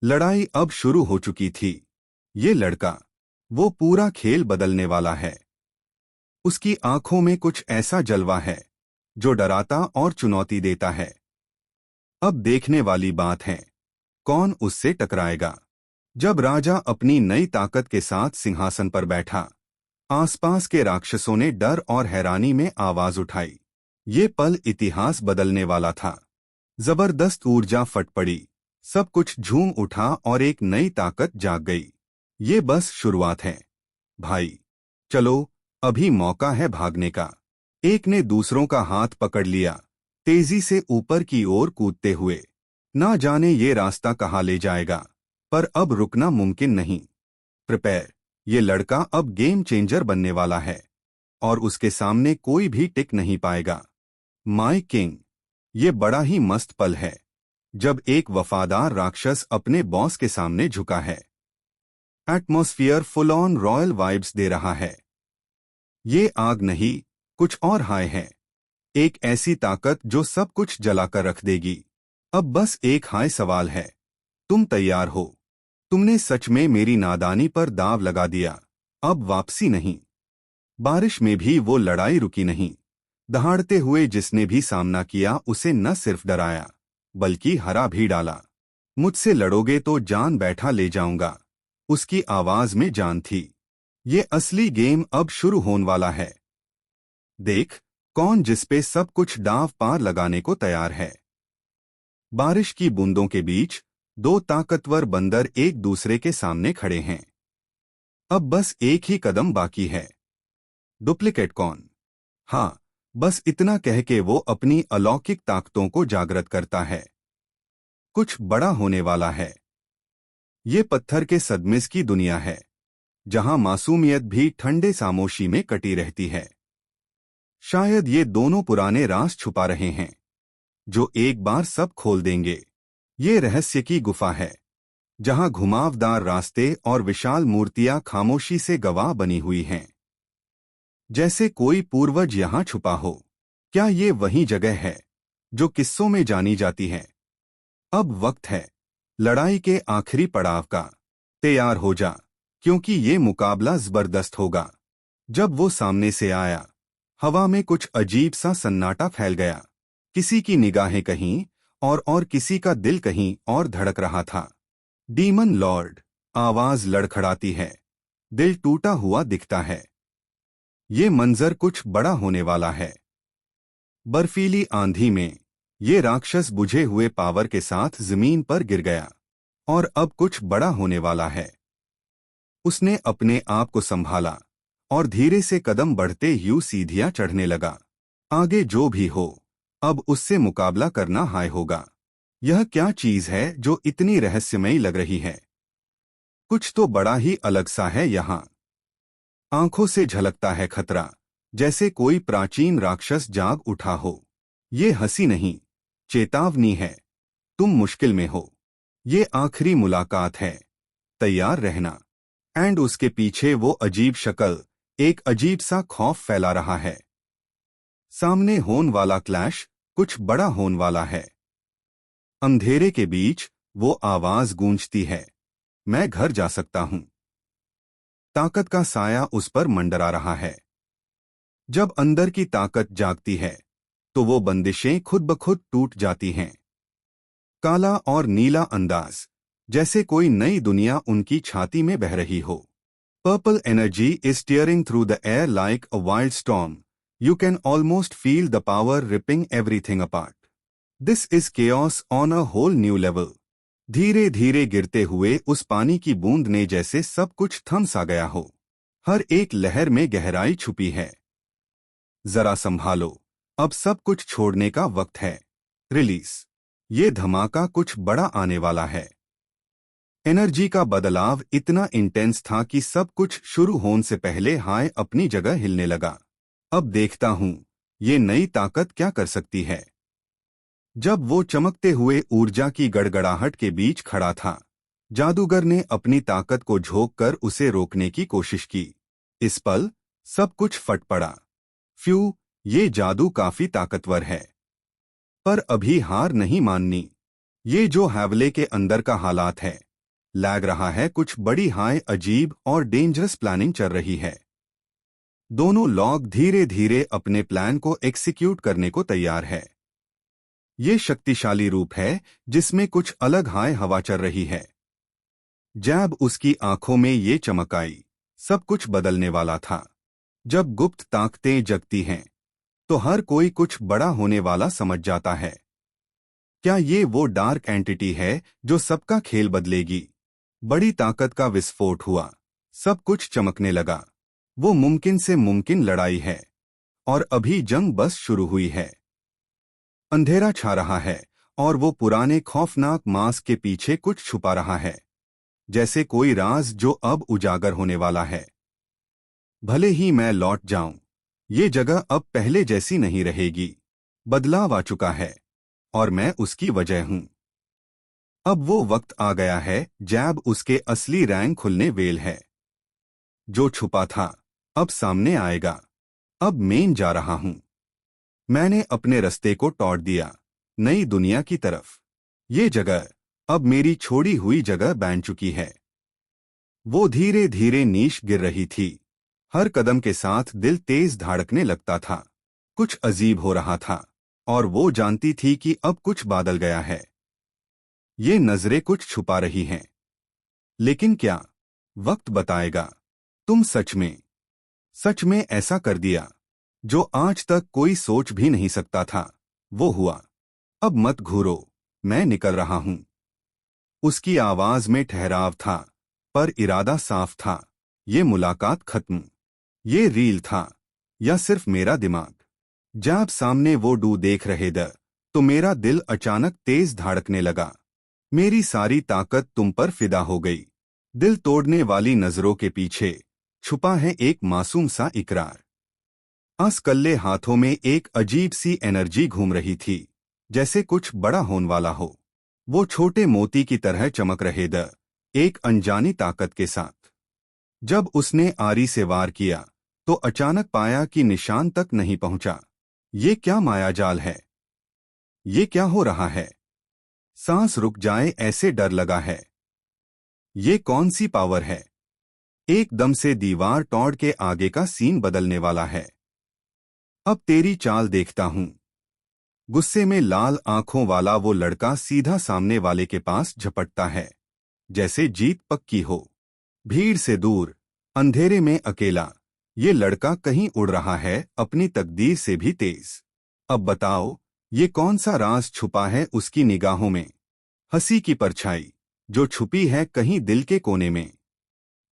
लड़ाई अब शुरू हो चुकी थी। ये लड़का, वो पूरा खेल बदलने वाला है। उसकी आंखों में कुछ ऐसा जलवा है जो डराता और चुनौती देता है। अब देखने वाली बात है, कौन उससे टकराएगा। जब राजा अपनी नई ताकत के साथ सिंहासन पर बैठा, आसपास के राक्षसों ने डर और हैरानी में आवाज उठाई। ये पल इतिहास बदलने वाला था। जबरदस्त ऊर्जा फट पड़ी, सब कुछ झूम उठा और एक नई ताकत जाग गई। ये बस शुरुआत है भाई, चलो अभी मौका है भागने का। एक ने दूसरों का हाथ पकड़ लिया, तेजी से ऊपर की ओर कूदते हुए। ना जाने ये रास्ता कहाँ ले जाएगा, पर अब रुकना मुमकिन नहीं। प्रिपेयर, ये लड़का अब गेम चेंजर बनने वाला है और उसके सामने कोई भी टिक नहीं पाएगा। माय किंग, ये बड़ा ही मस्त पल है जब एक वफादार राक्षस अपने बॉस के सामने झुका है। Atmosphere full on royal vibes दे रहा है। ये आग नहीं, कुछ और हाय है। एक ऐसी ताकत जो सब कुछ जलाकर रख देगी। अब बस एक हाय सवाल है, तुम तैयार हो? तुमने सच में मेरी नादानी पर दांव लगा दिया, अब वापसी नहीं। बारिश में भी वो लड़ाई रुकी नहीं। दहाड़ते हुए जिसने भी सामना किया उसे न सिर्फ डराया, बल्कि हरा भी डाला। मुझसे लड़ोगे तो जान बैठा ले जाऊंगा, उसकी आवाज में जान थी। ये असली गेम अब शुरू होने वाला है। देख, कौन जिसपे सब कुछ दांव पार लगाने को तैयार है। बारिश की बूंदों के बीच दो ताकतवर बंदर एक दूसरे के सामने खड़े हैं। अब बस एक ही कदम बाकी है। डुप्लीकेट कौन? हाँ, बस इतना कह के वो अपनी अलौकिक ताकतों को जागृत करता है। कुछ बड़ा होने वाला है। ये पत्थर के सदमे की दुनिया है, जहां मासूमियत भी ठंडे खामोशी में कटी रहती है। शायद ये दोनों पुराने राज छुपा रहे हैं, जो एक बार सब खोल देंगे। ये रहस्य की गुफा है, जहां घुमावदार रास्ते और विशाल मूर्तियां खामोशी से गवाह बनी हुई हैं, जैसे कोई पूर्वज यहां छुपा हो। क्या ये वही जगह है जो किस्सों में जानी जाती है? अब वक्त है लड़ाई के आखिरी पड़ाव का। तैयार हो जा, क्योंकि ये मुकाबला जबरदस्त होगा। जब वो सामने से आया, हवा में कुछ अजीब सा सन्नाटा फैल गया। किसी की निगाहें कहीं और किसी का दिल कहीं और धड़क रहा था। डीमन लॉर्ड, आवाज लड़खड़ाती है, दिल टूटा हुआ दिखता है। ये मंजर कुछ बड़ा होने वाला है। बर्फीली आंधी में ये राक्षस बुझे हुए पावर के साथ जमीन पर गिर गया, और अब कुछ बड़ा होने वाला है। उसने अपने आप को संभाला और धीरे से कदम बढ़ते यूं सीढ़ियां चढ़ने लगा। आगे जो भी हो, अब उससे मुकाबला करना हाय होगा। यह क्या चीज है जो इतनी रहस्यमयी लग रही है? कुछ तो बड़ा ही अलग सा है यहाँ। आंखों से झलकता है खतरा, जैसे कोई प्राचीन राक्षस जाग उठा हो। ये हंसी नहीं, चेतावनी है, तुम मुश्किल में हो। ये आखिरी मुलाकात है, तैयार रहना। एंड उसके पीछे वो अजीब शक्ल, एक अजीब सा खौफ फैला रहा है। सामने होने वाला क्लैश कुछ बड़ा होने वाला है। अंधेरे के बीच वो आवाज गूंजती है, मैं घर जा सकता हूं। ताकत का साया उस पर मंडरा रहा है। जब अंदर की ताकत जागती है, तो वो बंदिशें खुद ब खुद टूट जाती हैं। काला और नीला अंदाज, जैसे कोई नई दुनिया उनकी छाती में बह रही हो। Purple energy is tearing through the air like a wild storm. You can almost feel the power ripping everything apart. This is chaos on a whole new level. धीरे धीरे गिरते हुए उस पानी की बूंद ने जैसे सब कुछ थम सा गया हो। हर एक लहर में गहराई छुपी है। जरा संभालो, अब सब कुछ छोड़ने का वक्त है। रिलीज। ये धमाका कुछ बड़ा आने वाला है। एनर्जी का बदलाव इतना इंटेंस था कि सब कुछ शुरू होने से पहले हाय अपनी जगह हिलने लगा। अब देखता हूं ये नई ताकत क्या कर सकती है? जब वो चमकते हुए ऊर्जा की गड़गड़ाहट के बीच खड़ा था, जादूगर ने अपनी ताकत को झोंक कर उसे रोकने की कोशिश की। इस पल सब कुछ फट पड़ा। फ्यू, ये जादू काफी ताकतवर है, पर अभी हार नहीं माननी। ये जो हैवले के अंदर का हालात है, लग रहा है कुछ बड़ी हाय अजीब और डेंजरस प्लानिंग चल रही है। दोनों लोग धीरे धीरे अपने प्लान को एग्जीक्यूट करने को तैयार है। ये शक्तिशाली रूप है जिसमें कुछ अलग हाय हवा चल रही है। जब उसकी आंखों में ये चमक आई, सब कुछ बदलने वाला था। जब गुप्त ताकतें जगती हैं, तो हर कोई कुछ बड़ा होने वाला समझ जाता है। क्या ये वो डार्क एंटिटी है जो सबका खेल बदलेगी? बड़ी ताकत का विस्फोट हुआ। सब कुछ चमकने लगा। वो मुमकिन से मुमकिन लड़ाई है, और अभी जंग बस शुरू हुई है। अंधेरा छा रहा है, और वो पुराने खौफनाक मास्क के पीछे कुछ छुपा रहा है, जैसे कोई राज जो अब उजागर होने वाला है। भले ही मैं लौट जाऊं, ये जगह अब पहले जैसी नहीं रहेगी। बदलाव आ चुका है, और मैं उसकी वजह हूं। अब वो वक्त आ गया है जब उसके असली रैंक खुलने वेल है। जो छुपा था, अब सामने आएगा। अब मैं जा रहा हूं। मैंने अपने रास्ते को तोड़ दिया, नई दुनिया की तरफ। ये जगह अब मेरी छोड़ी हुई जगह बन चुकी है। वो धीरे धीरे नीचे गिर रही थी। हर कदम के साथ दिल तेज धड़कने लगता था। कुछ अजीब हो रहा था, और वो जानती थी कि अब कुछ बादल गया है। ये नजरें कुछ छुपा रही हैं, लेकिन क्या? वक्त बताएगा। तुम सच में ऐसा कर दिया जो आज तक कोई सोच भी नहीं सकता था। वो हुआ। अब मत घूरो, मैं निकल रहा हूं। उसकी आवाज में ठहराव था, पर इरादा साफ था। ये मुलाकात खत्म। ये रील था, या सिर्फ मेरा दिमाग? जब सामने वो डू देख रहे थे, तो मेरा दिल अचानक तेज धड़कने लगा। मेरी सारी ताकत तुम पर फिदा हो गई। दिल तोड़ने वाली नजरों के पीछे छुपा है एक मासूम सा इकरार। असकल्ले हाथों में एक अजीब सी एनर्जी घूम रही थी, जैसे कुछ बड़ा होने वाला हो। वो छोटे मोती की तरह चमक रहे थे, एक अनजानी ताकत के साथ। जब उसने आरी से वार किया, तो अचानक पाया कि निशान तक नहीं पहुंचा। ये क्या मायाजाल है? ये क्या हो रहा है? सांस रुक जाए ऐसे डर लगा है। ये कौन सी पावर है? एकदम से दीवार तोड़ के आगे का सीन बदलने वाला है। अब तेरी चाल देखता हूं। गुस्से में लाल आंखों वाला वो लड़का सीधा सामने वाले के पास झपटता है, जैसे जीत पक्की हो। भीड़ से दूर, अंधेरे में अकेला, ये लड़का कहीं उड़ रहा है, अपनी तकदीर से भी तेज। अब बताओ, ये कौन सा राज छुपा है उसकी निगाहों में? हंसी की परछाई जो छुपी है कहीं दिल के कोने में।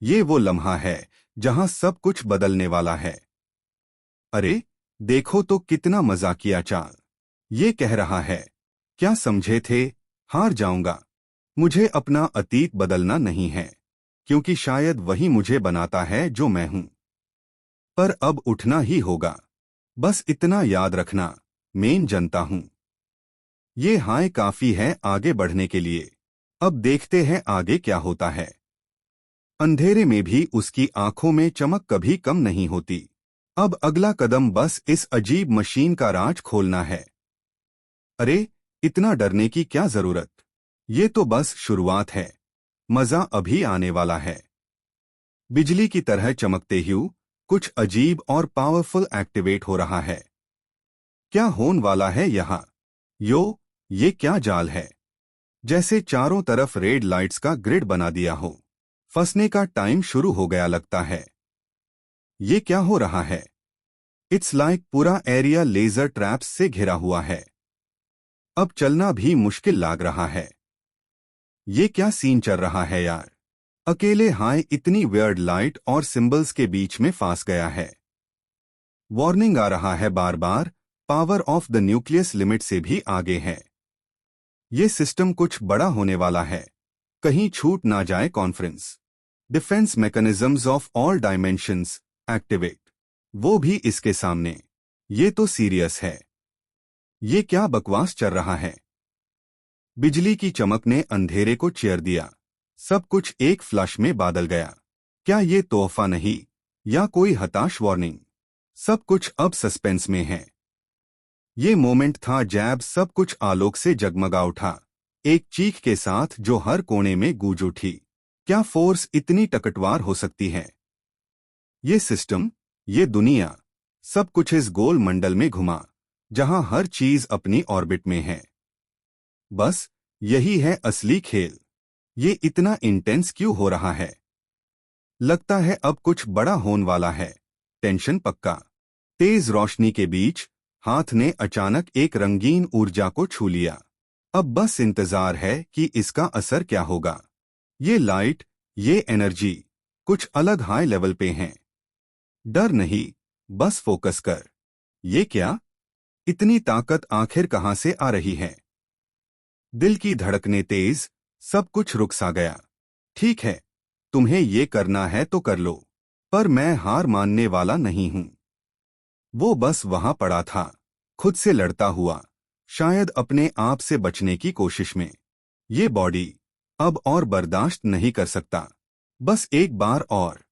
ये वो लम्हा है जहां सब कुछ बदलने वाला है। अरे देखो तो, कितना मजाकिया चाल। ये कह रहा है, क्या समझे थे, हार जाऊंगा। मुझे अपना अतीत बदलना नहीं है, क्योंकि शायद वही मुझे बनाता है जो मैं हूं। पर अब उठना ही होगा। बस इतना याद रखना, मैं जनता हूं। ये हाय काफी है आगे बढ़ने के लिए। अब देखते हैं आगे क्या होता है। अंधेरे में भी उसकी आंखों में चमक कभी कम नहीं होती। अब अगला कदम बस इस अजीब मशीन का राज खोलना है। अरे, इतना डरने की क्या जरूरत? ये तो बस शुरुआत है। मजा अभी आने वाला है। बिजली की तरह चमकते हुए कुछ अजीब और पावरफुल एक्टिवेट हो रहा है। क्या होने वाला है यहाँ? ये क्या जाल है? जैसे चारों तरफ रेड लाइट्स का ग्रिड बना दिया हो। फंसने का टाइम शुरू हो गया लगता है। ये क्या हो रहा है? इट्स लाइक पूरा एरिया लेजर ट्रैप्स से घिरा हुआ है। अब चलना भी मुश्किल लग रहा है। ये क्या सीन चल रहा है यार? अकेले हाय इतनी वियर्ड लाइट और सिंबल्स के बीच में फंस गया है। वार्निंग आ रहा है बार बार, power of the nucleus limit से भी आगे है। ये सिस्टम कुछ बड़ा होने वाला है, कहीं छूट ना जाए conference. Defence mechanisms of all dimensions activate. वो भी इसके सामने। ये तो सीरियस है। ये क्या बकवास चल रहा है? बिजली की चमक ने अंधेरे को चीर दिया। सब कुछ एक फ्लश में बादल गया। क्या ये तोहफा नहीं, या कोई हताश वार्निंग? सब कुछ अब सस्पेंस में है। ये मोमेंट था जब सब कुछ आलोक से जगमगा उठा, एक चीख के साथ जो हर कोने में गूंज उठी। क्या फोर्स इतनी टकटवार हो सकती है? ये सिस्टम, ये दुनिया, सब कुछ इस गोल मंडल में घुमा, जहां हर चीज अपनी ऑर्बिट में है। बस यही है असली खेल। ये इतना इंटेंस क्यों हो रहा है? लगता है अब कुछ बड़ा होने वाला है। टेंशन पक्का। तेज रोशनी के बीच हाथ ने अचानक एक रंगीन ऊर्जा को छू लिया। अब बस इंतजार है कि इसका असर क्या होगा। ये लाइट, ये एनर्जी, कुछ अलग हाई लेवल पे हैं। डर नहीं, बस फोकस कर। ये क्या? इतनी ताकत आखिर कहां से आ रही है? दिल की धड़कनें तेज, सब कुछ रुक सा गया। ठीक है, तुम्हें ये करना है तो कर लो, पर मैं हार मानने वाला नहीं हूं। वो बस वहां पड़ा था, खुद से लड़ता हुआ, शायद अपने आप से बचने की कोशिश में। ये बॉडी अब और बर्दाश्त नहीं कर सकता। बस एक बार और।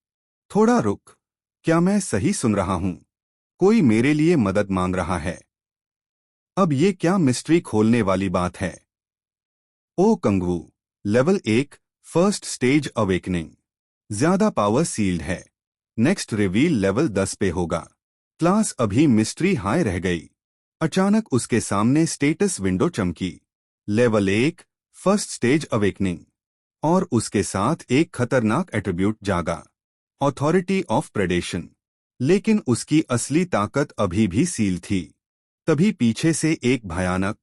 थोड़ा रुक। क्या मैं सही सुन रहा हूं? कोई मेरे लिए मदद मांग रहा है। अब ये क्या मिस्ट्री खोलने वाली बात है? ओ कंगवू, लेवल 1, फर्स्ट स्टेज अवेकनिंग। ज्यादा पावर सील्ड है। नेक्स्ट रिवील लेवल 10 पे होगा। क्लास अभी मिस्ट्री हाई रह गई। अचानक उसके सामने स्टेटस विंडो चमकी। Level 1, first stage awakening. और उसके साथ एक खतरनाक एट्रीब्यूट जागा, अथॉरिटी ऑफ प्रेडेशन। लेकिन उसकी असली ताकत अभी भी सील थी। तभी पीछे से एक भयानक,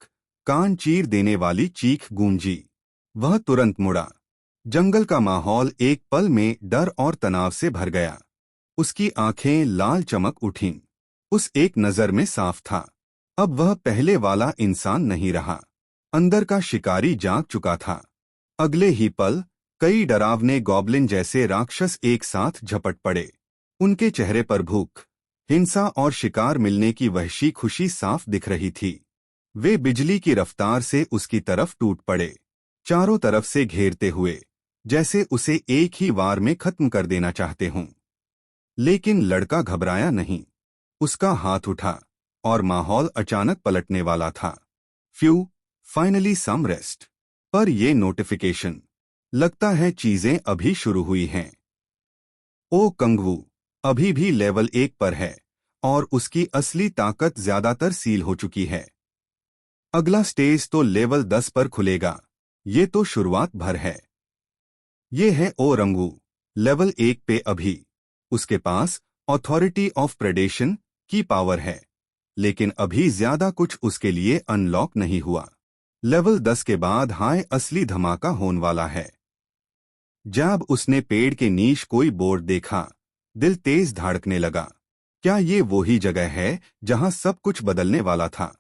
कान चीर देने वाली चीख गूंजी। वह तुरंत मुड़ा। जंगल का माहौल एक पल में डर और तनाव से भर गया। उसकी आंखें लाल चमक उठीं। उस एक नजर में साफ था, अब वह पहले वाला इंसान नहीं रहा। अंदर का शिकारी जाग चुका था। अगले ही पल कई डरावने गॉब्लिन जैसे राक्षस एक साथ झपट पड़े। उनके चेहरे पर भूख, हिंसा और शिकार मिलने की वहशी खुशी साफ दिख रही थी। वे बिजली की रफ्तार से उसकी तरफ टूट पड़े, चारों तरफ से घेरते हुए, जैसे उसे एक ही वार में खत्म कर देना चाहते हों। लेकिन लड़का घबराया नहीं। उसका हाथ उठा और माहौल अचानक पलटने वाला था। Phew, finally some rest. पर ये नोटिफिकेशन, लगता है चीजें अभी शुरू हुई हैं। ओ कंगवू अभी भी लेवल 1 पर है और उसकी असली ताकत ज्यादातर सील हो चुकी है। अगला स्टेज तो लेवल 10 पर खुलेगा। ये तो शुरुआत भर है। ये है ओ रंगू, लेवल 1 पे अभी। उसके पास अथॉरिटी ऑफ प्रेडेशन की पावर है, लेकिन अभी ज्यादा कुछ उसके लिए अनलॉक नहीं हुआ। लेवल 10 के बाद हाई असली धमाका होने वाला है। जब उसने पेड़ के नीच कोई बोर्ड देखा, दिल तेज धड़कने लगा। क्या ये वही जगह है जहां सब कुछ बदलने वाला था?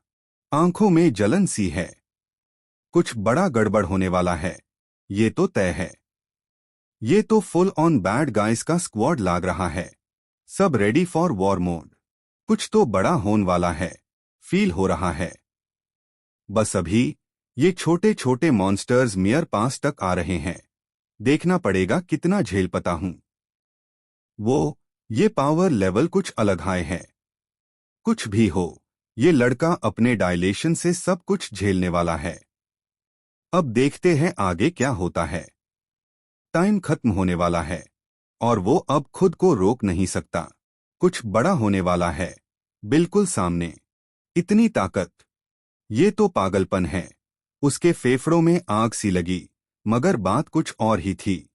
आंखों में जलन सी है। कुछ बड़ा गड़बड़ होने वाला है, ये तो तय है। ये तो फुल ऑन बैड गाइस का स्क्वाड लाग रहा है। सब रेडी फॉर वॉर मोड। कुछ तो बड़ा होने वाला है, फील हो रहा है। बस अभी ये छोटे छोटे मॉन्स्टर्स मेयर पास तक आ रहे हैं। देखना पड़ेगा कितना झेल पाता हूं। ये पावर लेवल कुछ अलग हाई है। कुछ भी हो, ये लड़का अपने डायलेशन से सब कुछ झेलने वाला है। अब देखते हैं आगे क्या होता है। टाइम खत्म होने वाला है और वो अब खुद को रोक नहीं सकता। कुछ बड़ा होने वाला है, बिल्कुल सामने। इतनी ताकत, ये तो पागलपन है। उसके फेफड़ों में आग सी लगी, मगर बात कुछ और ही थी।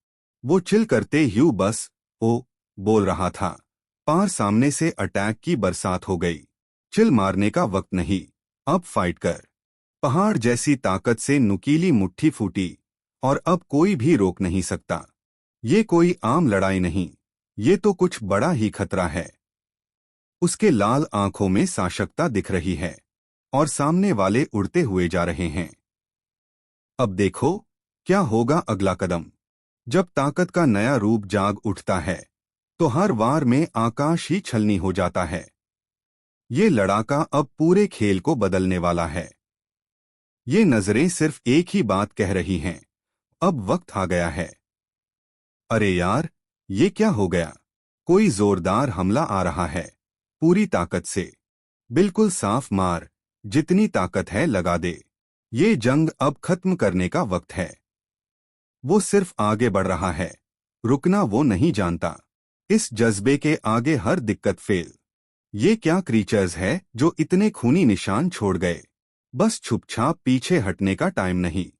वो चिल करते ह्यू बस ओ बोल रहा था। पार सामने से अटैक की बरसात हो गई। चिल मारने का वक्त नहीं, अब फाइट कर। पहाड़ जैसी ताकत से नुकीली मुट्ठी फूटी और अब कोई भी रोक नहीं सकता। ये कोई आम लड़ाई नहीं, ये तो कुछ बड़ा ही खतरा है। उसके लाल आंखों में साशकता दिख रही है और सामने वाले उड़ते हुए जा रहे हैं। अब देखो क्या होगा अगला कदम। जब ताकत का नया रूप जाग उठता है तो हर वार में आकाश ही छलनी हो जाता है। ये लड़ाका अब पूरे खेल को बदलने वाला है। ये नजरें सिर्फ एक ही बात कह रही हैं, अब वक्त आ गया है। अरे यार, ये क्या हो गया? कोई जोरदार हमला आ रहा है, पूरी ताकत से। बिल्कुल साफ मार, जितनी ताकत है लगा दे। ये जंग अब खत्म करने का वक्त है। वो सिर्फ आगे बढ़ रहा है, रुकना वो नहीं जानता। इस जज्बे के आगे हर दिक्कत फेल। ये क्या क्रीचर्स है जो इतने खूनी निशान छोड़ गए? बस छुपछाप पीछे हटने का टाइम नहीं,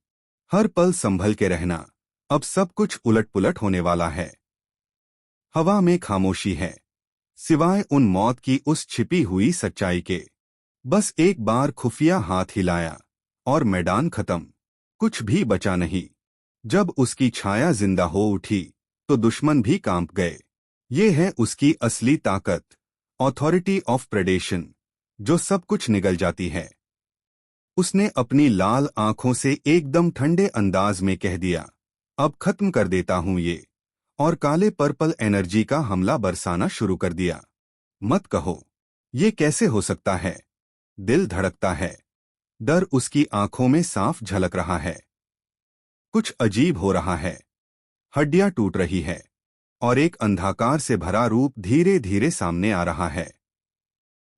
हर पल संभल के रहना। अब सब कुछ उलट पुलट होने वाला है। हवा में खामोशी है, सिवाय उन मौत की उस छिपी हुई सच्चाई के। बस एक बार खुफिया हाथ हिलाया और मैदान खत्म, कुछ भी बचा नहीं। जब उसकी छाया जिंदा हो उठी तो दुश्मन भी कांप गए। ये है उसकी असली ताकत, ऑथोरिटी ऑफ प्रेडेशन, जो सब कुछ निगल जाती है। उसने अपनी लाल आंखों से एकदम ठंडे अंदाज में कह दिया, अब खत्म कर देता हूं ये। और काले पर्पल एनर्जी का हमला बरसाना शुरू कर दिया। मत कहो, ये कैसे हो सकता है? दिल धड़कता है, डर उसकी आंखों में साफ झलक रहा है। कुछ अजीब हो रहा है, हड्डियां टूट रही है और एक अंधकार से भरा रूप धीरे धीरे सामने आ रहा है।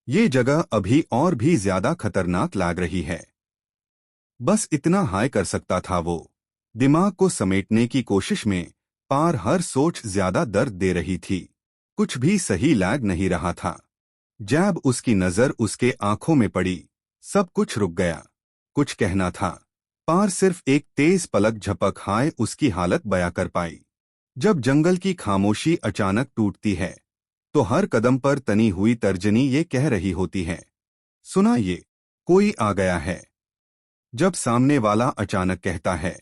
ये जगह अभी और भी ज्यादा खतरनाक लग रही है। बस इतना हाय कर सकता था वो। दिमाग को समेटने की कोशिश में पार हर सोच ज्यादा दर्द दे रही थी। कुछ भी सही लग नहीं रहा था। जैब उसकी नजर उसके आंखों में पड़ी, सब कुछ रुक गया। कुछ कहना था, पार सिर्फ एक तेज पलक झपक हाय उसकी हालत बयां कर पाई। जब जंगल की खामोशी अचानक टूटती है तो हर कदम पर तनी हुई तर्जनी ये कह रही होती है, सुना ये, कोई आ गया है। जब सामने वाला अचानक कहता है,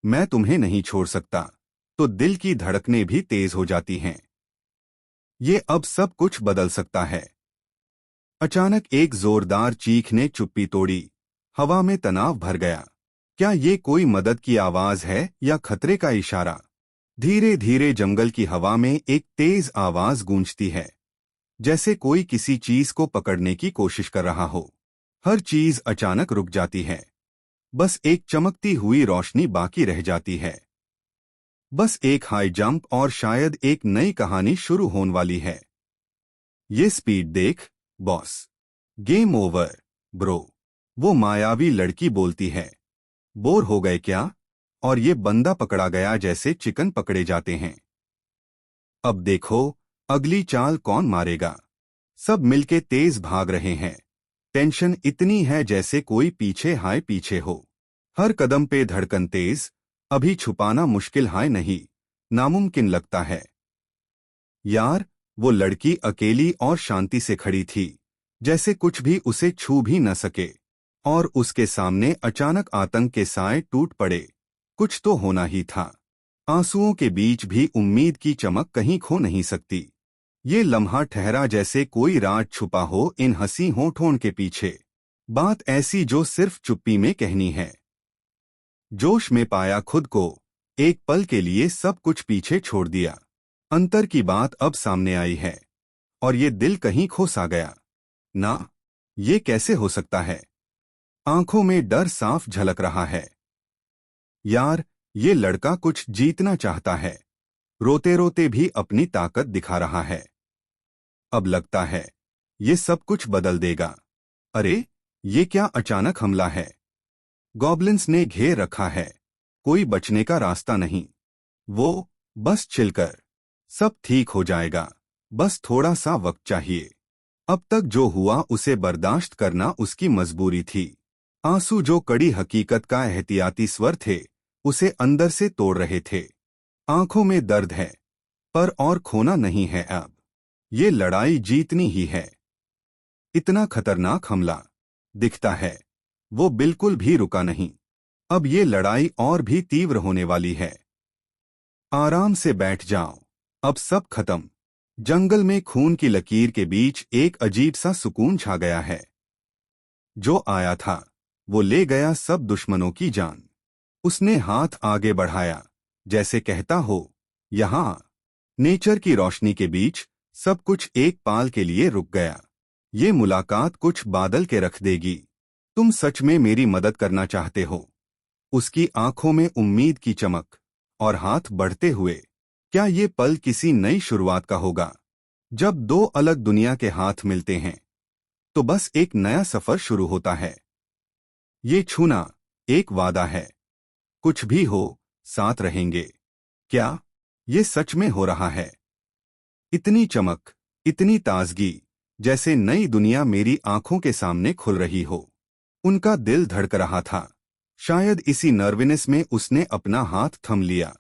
मैं तुम्हें नहीं छोड़ सकता, तो दिल की धड़कनें भी तेज हो जाती हैं। ये अब सब कुछ बदल सकता है। अचानक एक जोरदार चीख ने चुप्पी तोड़ी। हवा में तनाव भर गया। क्या ये कोई मदद की आवाज है या खतरे का इशारा? धीरे धीरे जंगल की हवा में एक तेज आवाज गूंजती है, जैसे कोई किसी चीज को पकड़ने की कोशिश कर रहा हो। हर चीज अचानक रुक जाती है, बस एक चमकती हुई रोशनी बाकी रह जाती है। बस एक हाई जंप और शायद एक नई कहानी शुरू होने वाली है। ये स्पीड देख बॉस, गेम ओवर ब्रो, वो मायावी लड़की बोलती है। बोर हो गए क्या? और ये बंदा पकड़ा गया जैसे चिकन पकड़े जाते हैं। अब देखो, अगली चाल कौन मारेगा? सब मिलके तेज भाग रहे हैं। टेंशन इतनी है जैसे कोई पीछे हाय पीछे हो। हर कदम पे धड़कन तेज। अभी छुपाना मुश्किल हाय नहीं, नामुमकिन लगता है। यार, वो लड़की अकेली और शांति से खड़ी थी, जैसे कुछ भी उसे छू भी न सके। और उसके सामने अचानक आतंक के साए टूट पड़े। कुछ तो होना ही था। आंसुओं के बीच भी उम्मीद की चमक कहीं खो नहीं सकती। ये लम्हा ठहरा जैसे कोई राज छुपा हो इन हंसी होठों के पीछे। बात ऐसी जो सिर्फ चुप्पी में कहनी है। जोश में पाया खुद को, एक पल के लिए सब कुछ पीछे छोड़ दिया। अंतर की बात अब सामने आई है और ये दिल कहीं खो सा गया। ना, ये कैसे हो सकता है? आंखों में डर साफ झलक रहा है। यार, ये लड़का कुछ जीतना चाहता है, रोते रोते भी अपनी ताकत दिखा रहा है। अब लगता है ये सब कुछ बदल देगा। अरे, ये क्या अचानक हमला है? गॉब्लिन्स ने घेर रखा है, कोई बचने का रास्ता नहीं। वो, बस चिलकर, सब ठीक हो जाएगा, बस थोड़ा सा वक्त चाहिए। अब तक जो हुआ उसे बर्दाश्त करना उसकी मजबूरी थी। आंसू जो कड़ी हकीकत का एहतियाती स्वर थे, उसे अंदर से तोड़ रहे थे। आंखों में दर्द है, पर और खोना नहीं है अब। ये लड़ाई जीतनी ही है। इतना खतरनाक हमला दिखता है, वो बिल्कुल भी रुका नहीं। अब ये लड़ाई और भी तीव्र होने वाली है। आराम से बैठ जाओ, अब सब खत्म। जंगल में खून की लकीर के बीच एक अजीब सा सुकून छा गया है। जो आया था वो ले गया सब दुश्मनों की जान। उसने हाथ आगे बढ़ाया, जैसे कहता हो, यहां। नेचर की रोशनी के बीच सब कुछ एक पाल के लिए रुक गया। ये मुलाकात कुछ बादल के रख देगी। तुम सच में मेरी मदद करना चाहते हो? उसकी आंखों में उम्मीद की चमक और हाथ बढ़ते हुए। क्या ये पल किसी नई शुरुआत का होगा? जब दो अलग दुनिया के हाथ मिलते हैं तो बस एक नया सफर शुरू होता है। ये छूना एक वादा है। कुछ भी हो, साथ रहेंगे। क्या ये सच में हो रहा है? इतनी चमक, इतनी ताजगी, जैसे नई दुनिया मेरी आंखों के सामने खुल रही हो। उनका दिल धड़क रहा था। शायद इसी नर्वनेस में उसने अपना हाथ थम लिया।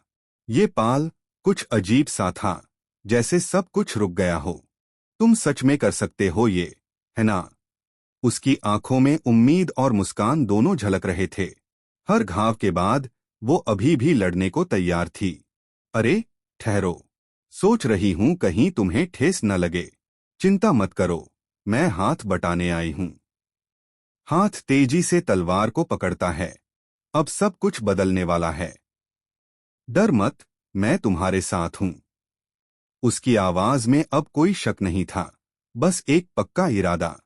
ये पाल कुछ अजीब सा था, जैसे सब कुछ रुक गया हो। तुम सच में कर सकते हो ये, है ना? उसकी आंखों में उम्मीद और मुस्कान दोनों झलक रहे थे। हर घाव के बाद वो अभी भी लड़ने को तैयार थी। अरे, ठहरो। सोच रही हूं कहीं तुम्हें ठेस न लगे। चिंता मत करो, मैं हाथ बटाने आई हूं। हाथ तेजी से तलवार को पकड़ता है। अब सब कुछ बदलने वाला है। डर मत, मैं तुम्हारे साथ हूं। उसकी आवाज में अब कोई शक नहीं था, बस एक पक्का इरादा।